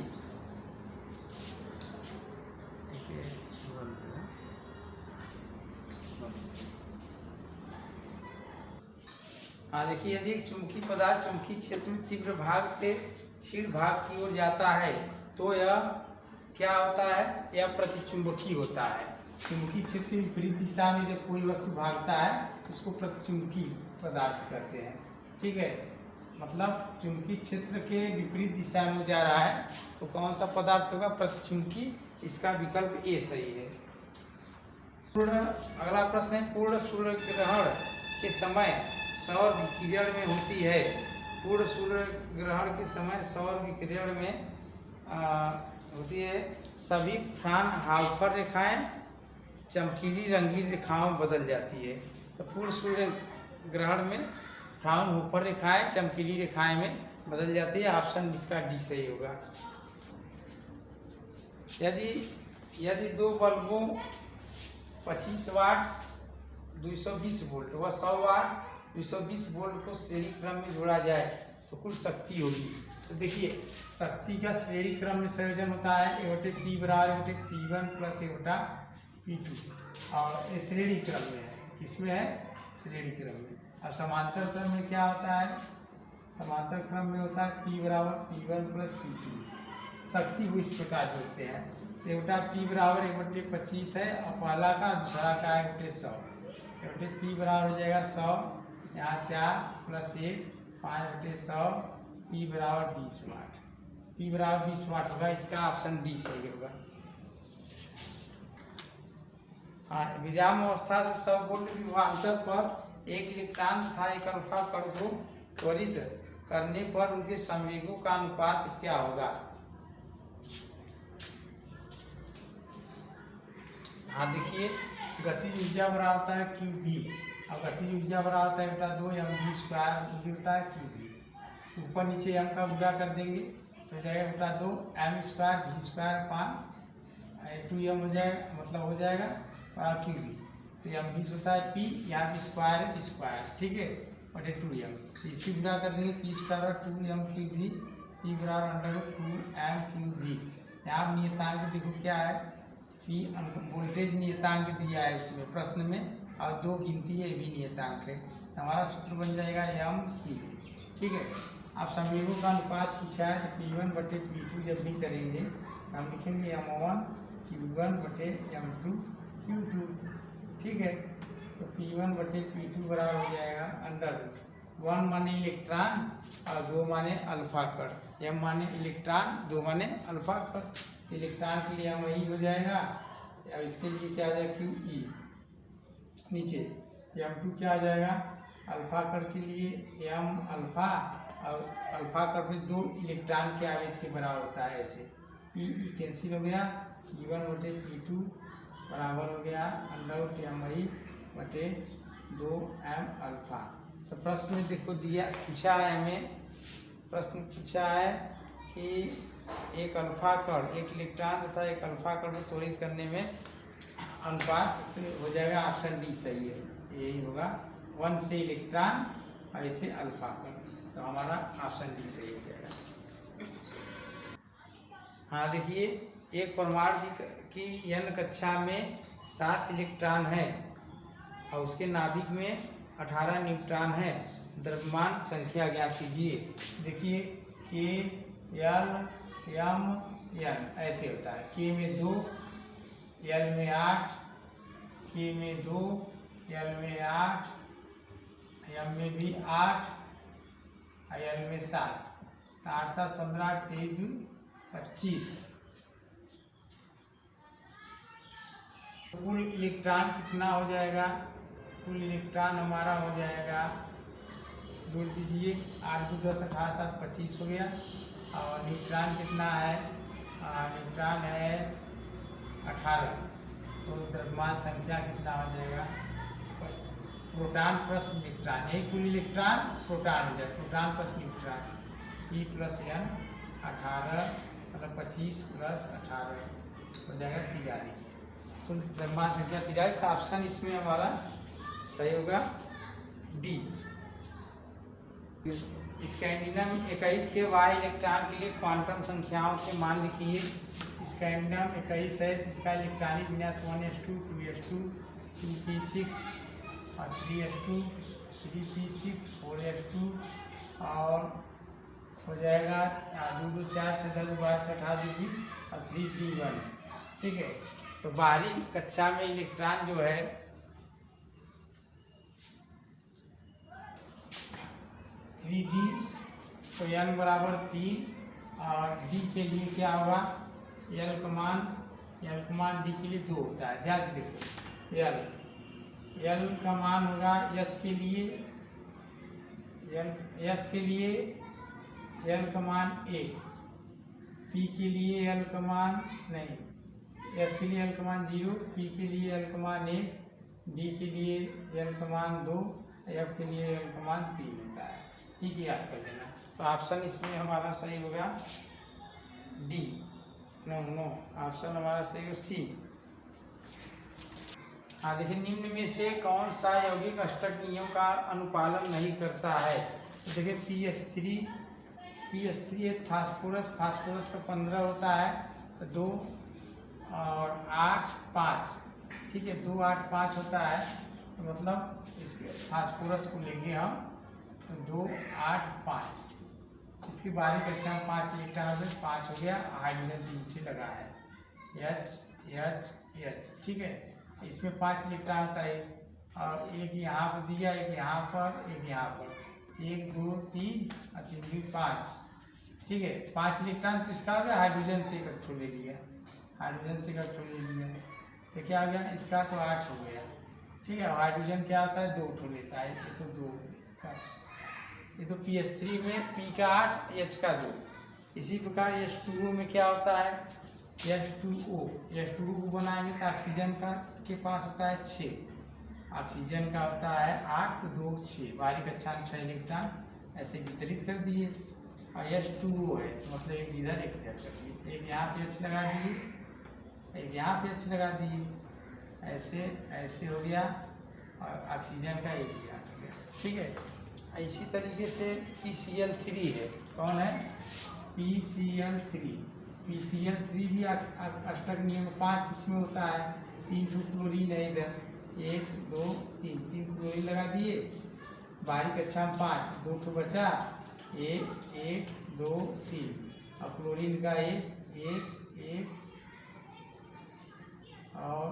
हाँ देखिए, यदि एक चुंबकीय पदार्थ चुंबकीय क्षेत्र में तीव्र भाग से क्षीण भाग की ओर जाता है तो यह क्या होता है, यह प्रतिचुंबकीय होता है। चुंबकीय क्षेत्र की विपरीत दिशा में जब कोई वस्तु भागता है उसको प्रतिचुंबकीय पदार्थ कहते हैं, ठीक है। मतलब चुंबकीय क्षेत्र के विपरीत दिशा में जा रहा है तो कौन सा पदार्थ होगा, प्रतिचुंबकीय। इसका विकल्प ए सही है। अगला प्रश्न है, पूर्ण सूर्य ग्रहण के समय सौर विकिरण में होती है। पूर्ण सूर्य ग्रहण के समय सौर विकिरण में होती है सभी फ्राउनहोफर रेखाएं चमकीली रंगीन रेखाओं में बदल जाती है। तो पूर्ण सूर्य ग्रहण में फ्राउनहोफर रेखाएं चमकीली रेखाएं में बदल जाती है। ऑप्शन इसका डी सही होगा। यदि दो बल्बों 25 वाट 220 वोल्ट व 100 वाट 220 वोल्ट को श्रेणी क्रम में जोड़ा जाए तो कुल शक्ति होगी। तो देखिए शक्ति का श्रेणी क्रम में संयोजन होता है A/P बराबर P1 प्लस A/P2 और ये श्रेणी क्रम में है। किसमें है, श्रेणी क्रम में। और समांतर क्रम में क्या होता है, समांतर क्रम में होता है P बराबर P1 प्लस P2। शक्ति को इस प्रकार जोड़ते हैं। A/P बराबर 1/25 है और पहला का दूसरा का है 1/100। A/P बराबर हो जाएगा 100, यहाँ 4 प्लस 1 5/100, P बराबर 20 वाट। P बराबर 20 वाट होगा, इसका ऑप्शन डी सही होगा। हाँ, विराम अवस्था से 100 वोल्ट विभवांतर पर एक इलेक्ट्रॉन तथा एक अल्फा कण को त्वरित करने पर उनके संवेगों का अनुपात क्या होगा। हाँ देखिए, गतिज ऊर्जा बराबर होता है QV और गतिज ऊर्जा बराबर होता है बेटा 2mv² होता है QV। ऊपर नीचे m का गुणा कर देंगे तो जाएगा बेटा 2m² v² 2m हो जाएगा, मतलब हो जाएगा और QV। तो m20 होता है P, यहाँ भी स्क्वायर है स्क्वायर, ठीक है, और 2m। तो इसी गुणा कर देंगे P² 2m3v P बराबर √2m3v। यहाँ नियतांक देखो क्या है, P वोल्टेज नियतांक दिया है उसमें प्रश्न में और 2 गिनती है, भी नियतांक है। हमारा सूत्र बन जाएगा m3, ठीक है। आप संवेगों का अनुपात पूछा है तो P1/P2 जब भी करेंगे हम लिखेंगे m1 Q1/m2 Q2, ठीक है। तो P1/P2 बराबर हो जाएगा √1 माने इलेक्ट्रॉन और 2 माने अल्फा कण, m माने इलेक्ट्रॉन 2 माने अल्फा कण। इलेक्ट्रॉन के लिए हम वही हो जाएगा और इसके लिए क्या हो जाएगा QE नीचे, m2 क्या हो जाएगा अल्फा कण के लिए m अल्फा और अल्फा कण पे 2 इलेक्ट्रॉन के आवेश के बराबर होता है। ऐसे E कैंसिल हो गया, P1/P2 बराबर हो गया √mi/2m अल्फा। तो प्रश्न में देखो दिया पूछा है, हमें प्रश्न पूछा है कि एक अल्फा कण एक इलेक्ट्रॉन तथा एक अल्फा कण को त्वरित करने में अनुपात हो जाएगा। ऑप्शन डी सही है, यही होगा 1 से इलेक्ट्रॉन और ऐसे अल्फा कण। तो हमारा ऑप्शन डी सही हो जाएगा। हाँ देखिए, एक परमाणु की n कक्षा में 7 इलेक्ट्रॉन है और उसके नाभिक में 18 न्यूट्रॉन है। द्रव्यमान संख्या ज्ञात कीजिए। देखिए K L M N ऐसे होता है। K में 2, L में 8, K में 2, L में 8, M में भी 8, L में 7। तो 8 7 15 8 23 2 25। कुल इलेक्ट्रॉन कितना हो जाएगा? कुल इलेक्ट्रॉन हमारा हो जाएगा, जोड़ दीजिए, 8 2 10 18 7 25 हो गया। और न्यूट्रॉन कितना है? न्यूट्रॉन है 18। तो द्रव्यमान संख्या कितना हो जाएगा? प्रोटॉन प्लस न्यूट्रॉन, यही कुल इलेक्ट्रॉन प्रोटॉन हो जाएगा। Proton plus neutron P + N 18 मतलब 25 + 18 हो जाएगा 43। कुल द्रव्यमान संख्या 43। ऑप्शन इसमें हमारा सही होगा डी। स्कैंडियम 21 के वाई इलेक्ट्रॉन के लिए क्वांटम संख्याओं के मान लिखिए। स्कैंडियम 21 है, इसका इलेक्ट्रॉनिक विन्यास 1s2 2s2 2p6 और 3s2 3p6 4s2 और हो जाएगा 2 2 4 6 10 12 18 20 और 3p1। ठीक है, तो बाहरी कक्षा में इलेक्ट्रॉन जो है 3d, तो n बराबर 3 और d के लिए क्या होगा? l का मान d के लिए 2 होता है। ध्यान से देखो, l का मान होगा s के लिए l का मान 1, p के लिए l का मान नहीं, s के लिए l का मान 0, p के लिए l का मान 1, d के लिए l का मान 2, f के लिए l का मान 3 होता है। ठीक है, याद कर लेना। तो ऑप्शन इसमें हमारा सही होगा डी। नो ऑप्शन हमारा सही होगा सी। हाँ देखिए, निम्न में से कौन सा यौगिक अष्टक नियम का अनुपालन नहीं करता है? तो देखिए PS3 एक फास्फोरस का 15 होता है, तो 2 और 8 5। ठीक है, 2 8 5 होता है, तो मतलब इसके फास्फोरस को लेंगे हम, तो 2 8 5। इसकी बाहरी कक्षा में 5 इलेक्ट्रॉन हो गए, 5 हो गया। हाइड्रोजन 3 लगा है H। ठीक है, इसमें 5 इलेक्ट्रॉन होता है और एक यहाँ पर दिया, एक यहाँ पर, एक यहाँ पर, 1 2 3 और 3 2 5। ठीक है, 5 इलेक्ट्रॉन तो इसका हो गया। हाइड्रोजन से इकट्ठा ले लिया, तो क्या हो गया? इसका तो 8 हो गया। ठीक है, हाइड्रोजन क्या होता है? 2 ठो लेता है, ये तो 2 का। ये तो PS3 में P का 8 H का 2। इसी प्रकार H2O में क्या होता है? H2O को बनाएंगे तो ऑक्सीजन का के पास होता है 6, ऑक्सीजन का होता है 8, तो 2 6, बाहरी कक्षा में 6 इलेक्ट्रॉन ऐसे वितरित कर दिए। और H2O है, तो मतलब एक इधर एक इधर कर दिए, एक यहाँ पे H लगा दिए, एक यहाँ पे H लगा दिए, ऐसे हो गया। और ऑक्सीजन का एक ही 8 हो गया। ठीक है, इसी तरीके से PCl3 है। कौन है? PCl3 भी अष्टक नियम 5 इसमें होता है। 3 क्लोरीन है इधर, 1 2 3 क्लोरीन लगा दिए, बाहरी कक्षा में 5, 2 ठो बचा, 1 2 3 और क्लोरीन का 1 और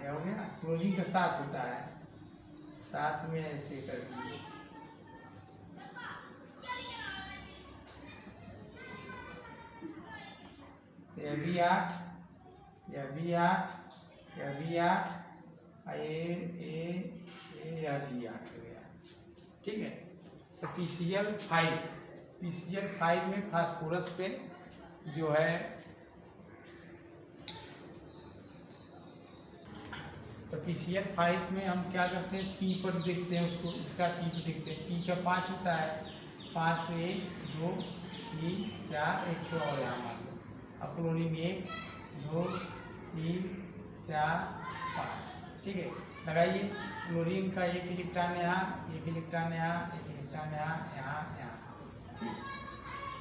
यह हो गया। क्लोरीन का 7 होता है, 7 में ऐसे कर दिए। यह भी 8 यह भी 8 यह भी 8 हो गया। ठीक है, तो PCl5 में फास्फोरस पे जो है, तो PCl5 में हम क्या करते हैं? P पर देखते हैं उसको, इसका P पर देखते हैं। P का 5 होता है, 5 तो 1 2 3 4, एक तो और यहाँ मान लो। अब क्लोरीन 1 2 3 4 5। ठीक है, लगाइए। क्लोरीन का 1 इलेक्ट्रॉन यहाँ, 1 इलेक्ट्रॉन यहाँ, 1 इलेक्ट्रॉन यहाँ।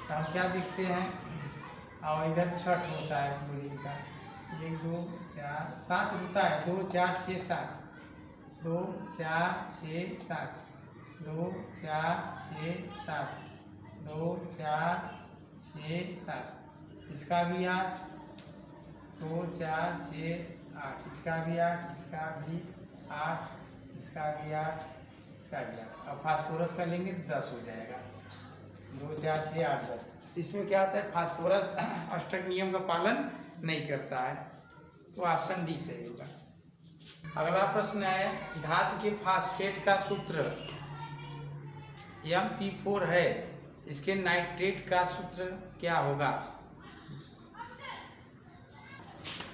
तो हम क्या देखते हैं? और इधर 6 होता है क्लोरीन का। 1 2 4 7 होता है, 2 4 6 7, 2 4 6 7, 2 4 6 7, 2 4 6 7, इसका भी 8, 2 4 6 8, इसका भी 8, इसका भी 8, इसका भी 8, इसका भी 8। अब फास्फोरस का लेंगे तो 10 हो जाएगा। 2 4 6 8 10। इसमें क्या होता है, फास्फोरस अष्टक नियम का पालन नहीं करता है, तो ऑप्शन डी सही होगा। अगला प्रश्न है, धातु के फास्फेट का सूत्र Mp4 है, इसके नाइट्रेट का सूत्र क्या होगा?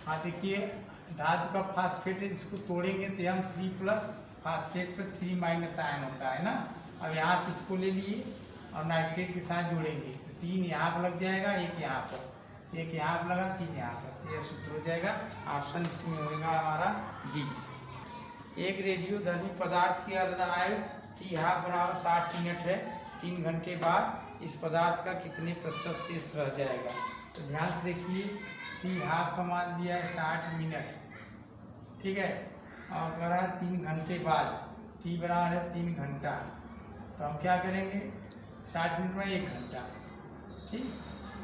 हाँ देखिए, धातु का फास्फेट है, इसको तोड़ेंगे तो M3+ फास्फेट पर 3- आयन होता है ना। अब यहाँ से इसको ले लिए और नाइट्रेट के साथ जोड़ेंगे तो 3 यहाँ पर लग जाएगा, 1 यहाँ पर, 1 यहाँ पर लगा, 3 यहाँ पर, तो यह सूत्र हो जाएगा। ऑप्शन इसमें होगा हमारा डी। एक रेडियोधर्मी पदार्थ की अर्धआयु T½ बराबर 60 मिनट है। 3 घंटे बाद इस पदार्थ का कितने प्रतिशत शेष रह जाएगा? तो ध्यान से देखिए, T½ का मान दिया है 60 मिनट, ठीक है, और कह 3 घंटे बाद, T बराबर है 3 घंटा, तो हम क्या करेंगे, 60 मिनट में 1 घंटा, ठीक।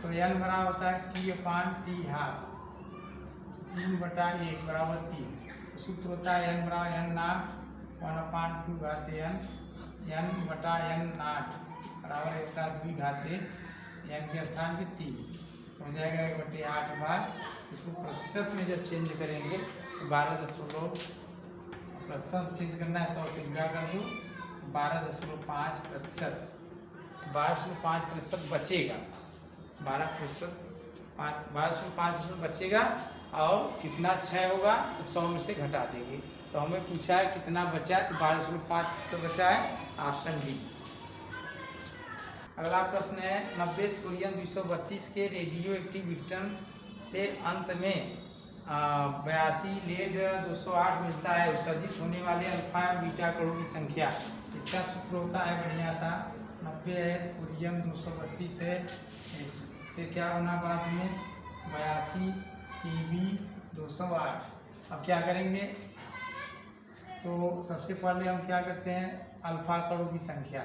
तो n बराबर होता है T/T½ 3/1 बराबर 3। तो सूत्र होता है n बराबर n0 1/2 घाते n, n/n0 बराबर 1/2 घाते n के स्थान पे 3, हो जाएगा 1/8 बार। इसको प्रतिशत में जब चेंज करेंगे तो 12 प्रतिशत चेंज करना है, 100 से गुणा कर दो, 12.5%, 12.5% बचेगा, 12.5% बचेगा। और कितना क्षय होगा तो 100 में से घटा देंगे। तो हमें पूछा है कितना बचा है, तो 12.5% बचा है, ऑप्शन बी। अगला प्रश्न है, 90 थोरियम 232 के रेडियो एक्टिव विघटन से अंत में 82 लेड 208 मिलता है। उत्सर्जित होने वाले अल्फा एवं बीटा कणों की संख्या, इसका सूत्र होता है बढ़िया सा, 90 है, थोरियम 232 है, इससे क्या होना बाद में 82 Tb 208। अब क्या करेंगे, तो सबसे पहले हम क्या करते हैं, अल्फा कणों की संख्या,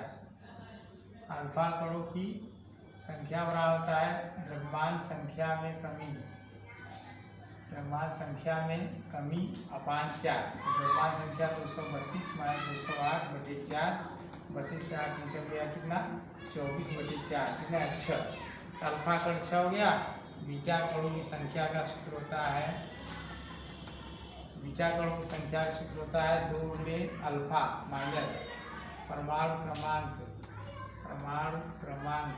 अल्फा कणों की संख्या बराबर होता है द्रव्यमान संख्या में कमी, द्रव्यमान संख्या में कमी अपान 4। तो द्रव्यमान संख्या 232 - 208/4, 32 से 8 निकल गया कितना, 24/4, कितना 6। अल्फा कण 6 हो गया। बीटा कणों की संख्या का सूत्र होता है, बीटा कणों की संख्या का सूत्र होता है 2 × अल्फा माइनस परमाणु क्रमांक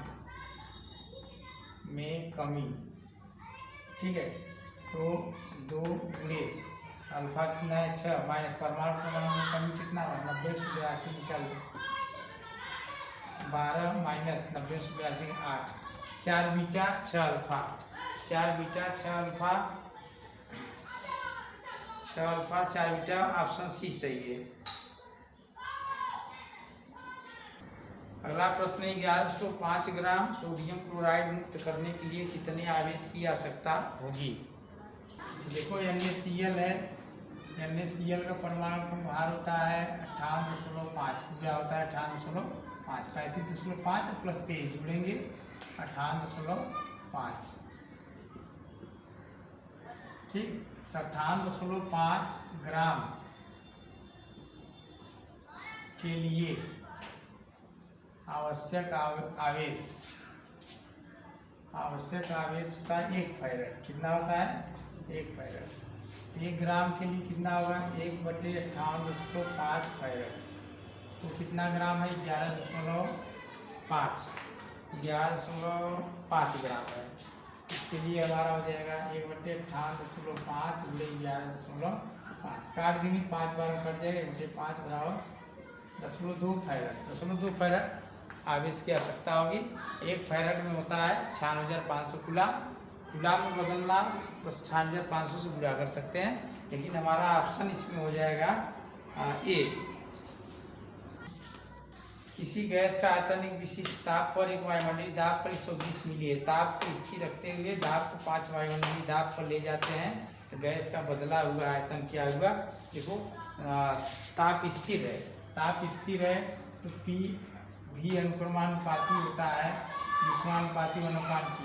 में कमी, ठीक है। तो 2 × अल्फा कितना है 6 माइनस परमाणु क्रमांक में कमी कितना है 90 से 82 निकाल दो, 12 माइनस 90 से 82 8, 4 beta 6 alpha, 4 beta 6 alpha, 4 beta, option C सही है। अगला प्रश्न है, 1105 ग्राम सोडियम क्लोराइड मुक्त करने के लिए कितने आवेश की आवश्यकता होगी? तो देखो NaCl है, NaCl का परमाणु भार होता है 58.5, पूरा होता है 58.5, 35.5 प्लस 23 जुड़ेंगे 58.5, ठीक। तो 58.5 ग्राम के लिए आवश्यक आवेश होता है 1 फैरेड। कितना होता है 1 फैरेड। 1 ग्राम के लिए कितना होगा 1/58.5 फैरेड। तो कितना ग्राम है 11.5 ग्राम है। इसके लिए हमारा हो जाएगा 1/58.5 × 11.5, काट देंगे 5 बार में कट जाएगा, 1/5 बराबर 0.2 फैरेड। 0.2 फैरेड आवेश की आवश्यकता होगी। 1 फैरेड में होता है 96,500 कूलाम में बदलना, बस 96,500 से गुणा कर सकते हैं, लेकिन हमारा ऑप्शन इसमें हो जाएगा ए। किसी गैस का आयतनिक विशिष्ट ताप पर एक वायुमंडलीय दाब पर 120 मिली है। ताप को स्थिर रखते हुए दाब को 5 वायुमंडलीय दाब पर ले जाते हैं तो गैस का बदला हुआ आयतन क्या हुआ? देखो ताप स्थिर है, ताप स्थिर है तो P भी अनुक्रमानुपाती होता है व्युत्क्रमानुपाती 1/c,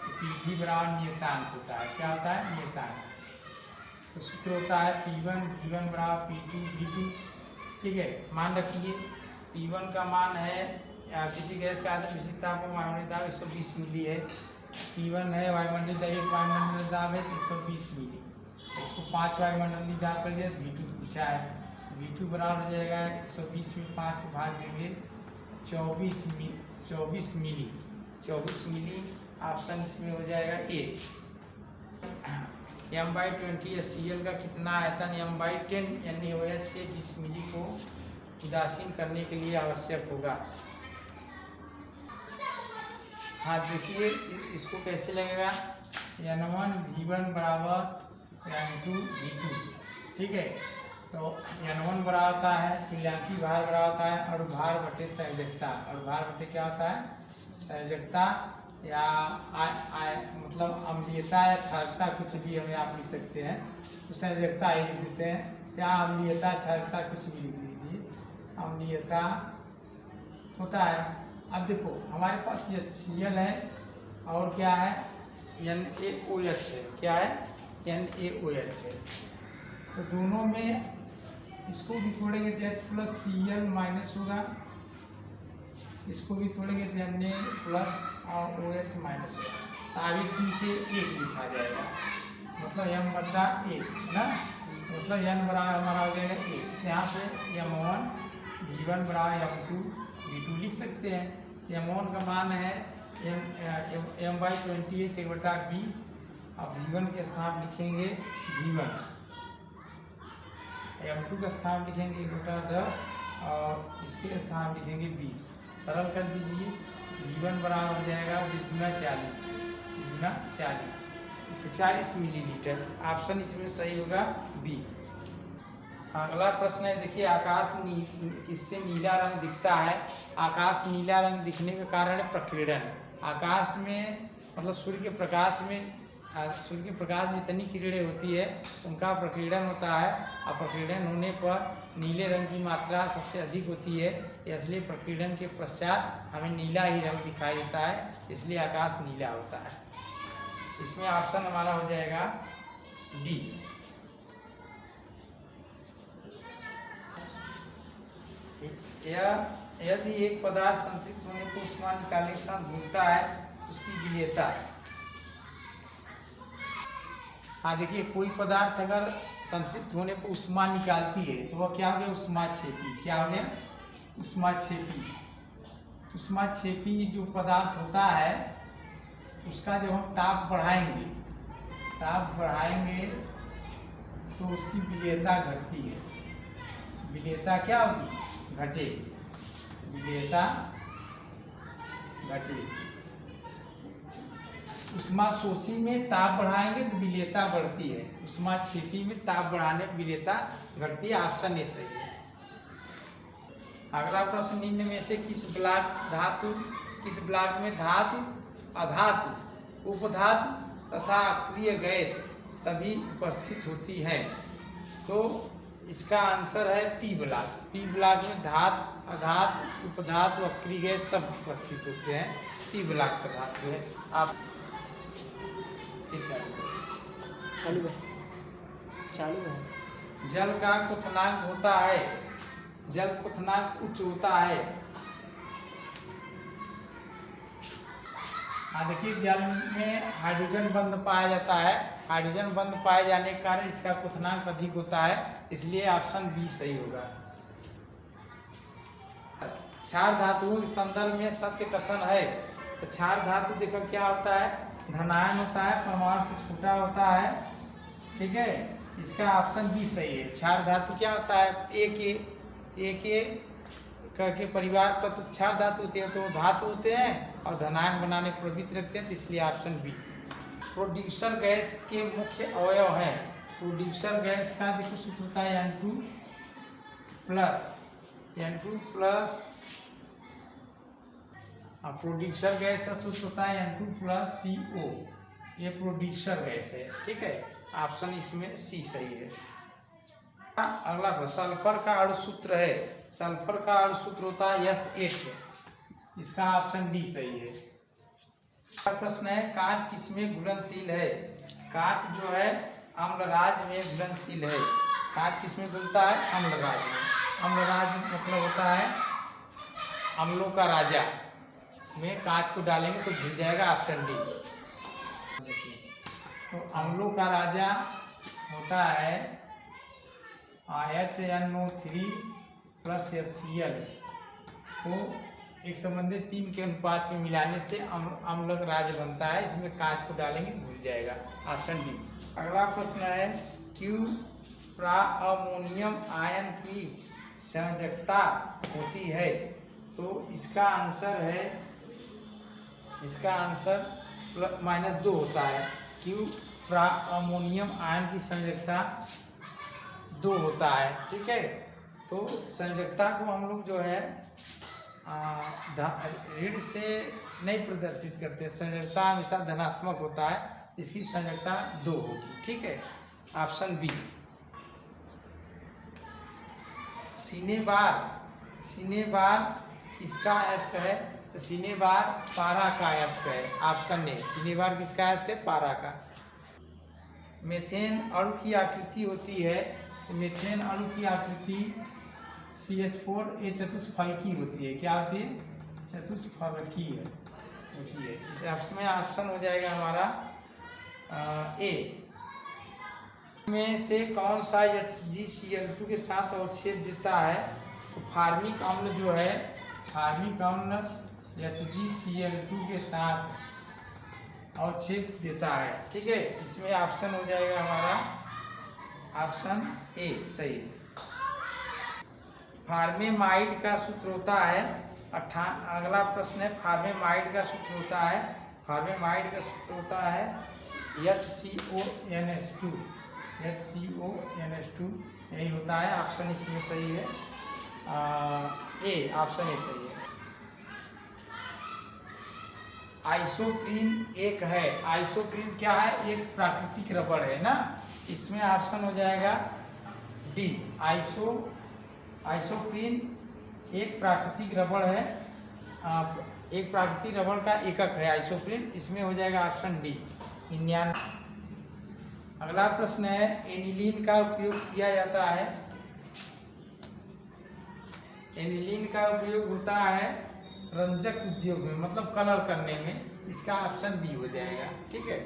तो P भी बराबर नियतांक होता है। क्या होता है? नियतांक। तो सूत्र होता है P1 V1 बराबर P2 V2। ठीक है, मान रखिए P1 का मान है किसी गैस का आयतन विशिष्ट ताप पर वायुमंडलीय दाब 120 मिली है। P1 है वायुमंडलीय दाब, एक वायुमंडलीय दाब है 120 मिली, इसको 5 वायुमंडलीय दाब कर दिया। V2 पूछा है, V2 बराबर हो जाएगा 120 में 5 को भाग देंगे 24 मिली। 24 मिली ऑप्शन इसमें हो जाएगा ए। m/20 HCl का कितना आयतन m/10 NaOH के 20 मिली को उदासीन करने के लिए आवश्यक होगा? हाँ देखिए इसको कैसे लगेगा, N1 V1 बराबर N2 V2। ठीक है, तो N1 बराबर होता है तुल्यांकी भार बराबर होता है और भार बटे संयोजकता, और भार बटे क्या होता है? संयोजकता या मतलब अम्लीयता या क्षारकता, कुछ भी हमें आप लिख सकते हैं। तो संयोजकता ही लिख देते हैं, या अम्लीयता क्षारकता कुछ भी लिख दीजिए, अम्लीयता होता है। अब देखो हमारे पास HCl है और क्या है? NaOH है। क्या है? NaOH है। तो दोनों में इसको भी तोड़ेंगे तो H+Cl माइनस होगा, इसको भी तोड़ेंगे तो Na प्लस और OH माइनस होगा। तो आगे से नीचे 1 लिखा जाएगा, मतलब m/1 ना, मतलब n बराबर हमारा हो जाएगा 1। यहाँ पे m1 V1 बराबर m2 V2 लिख सकते हैं। m1 का मान है m/20 1/20, अब V1 के स्थान लिखेंगे V1, m2 का स्थान लिखेंगे 1/10 और इसके स्थान लिखेंगे 20। सरल कर दीजिए, V1 बराबर हो जाएगा 20×40, 40 मिलीलीटर। ऑप्शन इसमें सही होगा बी। अगला प्रश्न है, देखिए आकाश किससे नीला रंग दिखता है? आकाश नीला रंग दिखने का कारण है प्रकीर्णन। आकाश में मतलब सूर्य के प्रकाश में जितनी किरणें होती है उनका प्रकीर्णन होता है, और प्रकीर्णन होने पर नीले रंग की मात्रा सबसे अधिक होती है, इसलिए प्रकीर्णन के पश्चात हमें नीला ही रंग दिखाई देता है, इसलिए आकाश नीला होता है। इसमें ऑप्शन हमारा हो जाएगा डी। यदि एक पदार्थ संतृप्त होने पर ऊष्मा निकालने के साथ घूमता है उसकी विलेयता। हाँ देखिए, कोई पदार्थ अगर संतृप्त होने पर ऊष्मा निकालती है तो वह क्या हो गया? ऊष्माक्षेपी। क्या हो गया? ऊष्माक्षेपी। ऊष्माक्षेपी जो पदार्थ होता है उसका जब हम ताप बढ़ाएंगे तो उसकी विलेयता घटती है। विलेयता क्या होगी? घटेगी। विलेयता घटेगी। ऊष्माशोषी में ताप बढ़ाएंगे तो विलेयता बढ़ती है, ऊष्माक्षेपी में ताप बढ़ाने पर विलेयता घटती है। ऑप्शन ए सही है। अगला प्रश्न, निम्न में से किस ब्लॉक में धातु, अधातु, उपधातु तथा अक्रिय गैस सभी उपस्थित होती है? तो इसका आंसर है पी ब्लॉक। पी ब्लॉक में धातु, अधातु, उपधातु, अक्रिय गैस सब उपस्थित होते हैं। पी ब्लॉक का धातु है। आप चालू है। जल का क्वथनांक होता है, जल क्वथनांक उच्च होता है। हाँ देखिए, जल में हाइड्रोजन बंध पाया जाता है, हाइड्रोजन बंध पाए जाने के कारण इसका क्वथनांक अधिक होता है, इसलिए ऑप्शन बी सही होगा। क्षार धातुओं के संदर्भ में सत्य कथन है। तो क्षार धातु देखो क्या होता है? धनायन होता है, परमाणु से छोटा होता है। ठीक है, इसका ऑप्शन बी सही है। क्षार धातु क्या होता है? एक करके परिवार तत्व तो क्षार धातु होते हैं, तो धातु होते हैं और धनायन बनाने प्रवृत्ति रखते हैं, तो इसलिए ऑप्शन बी। प्रोड्यूसर गैस के मुख्य अवयव हैं। प्रोड्यूसर गैस का देखो सूत्र होता है N2 प्लस प्रोड्यूसर गैस का सूत्र होता है N2 + CO, ये प्रोड्यूसर गैस है, ठीक है। ऑप्शन इसमें सी सही है। अगला प्रश्न, सल्फर का अणु सूत्र है, सल्फर का अणु सूत्र होता है S8, इसका ऑप्शन डी सही है। अगला प्रश्न है, कांच किसमें घुलनशील है? कांच जो है अम्लराज में घुलनशील है। कांच किसमें घुलता है? अम्लराज में। अम्लराज मतलब होता है अम्लों का राजा में कांच को डालेंगे तो घुल जाएगा, ऑप्शन डी। तो अम्लों का राजा होता है HNO3 + HCl को एक संबंधित 3 के अनुपात में मिलाने से अम्ल राज बनता है। इसमें कांच को डालेंगे घुल जाएगा, ऑप्शन डी। अगला प्रश्न है, क्यों अमोनियम आयन की संयोजकता होती है? तो इसका आंसर है, इसका आंसर -2 होता है। क्यों अमोनियम आयन की संयोजकता 2 होता है, ठीक है। तो संयोजकता को हम लोग जो है ऋण से नहीं प्रदर्शित करते, संयोजकता हमेशा धनात्मक होता है, इसकी संयोजकता 2 होगी, ठीक है, ऑप्शन बी। सिनेबार किसका अयस्क है? तो सिनेबार पारा का अयस्क है, ऑप्शन ए। सिनेबार किसका अयस्क है? पारा का। मीथेन अणु की आकृति होती है, तो मीथेन अणु की आकृति CH4 ए चतुष्फलकी होती है। क्या होती है? चतुष्फलकी होती है। इस ऑप्शन में ऑप्शन हो जाएगा हमारा ए। में से कौन सा HgCl2 के साथ अवक्षेप देता है? तो फार्मिक अम्ल जो है, फार्मिक अम्ल HgCl2 के साथ अवक्षेप देता है, ठीक है। इसमें ऑप्शन हो जाएगा हमारा ऑप्शन ए सही है। फार्मेमाइड का सूत्र होता है अगला प्रश्न है, फार्मेमाइड का सूत्र होता है, फार्मेमाइड का सूत्र होता है HCONH2, HCONH2 यही होता है, ऑप्शन इसमें सही है, ए, ऑप्शन ए सही है। आइसोप्रीन एक है, आइसोप्रीन क्या है? एक प्राकृतिक रबड़ है ना, इसमें ऑप्शन हो जाएगा डी। आइसोप्रीन एक प्राकृतिक रबड़ है, एक प्राकृतिक रबड़ का एकक है आइसोप्रीन, इसमें हो जाएगा ऑप्शन डी 99। अगला प्रश्न है, एनिलीन का उपयोग किया जाता है, एनिलीन का उपयोग होता है रंजक उद्योग में, मतलब कलर करने में, इसका ऑप्शन बी हो जाएगा, ठीक है।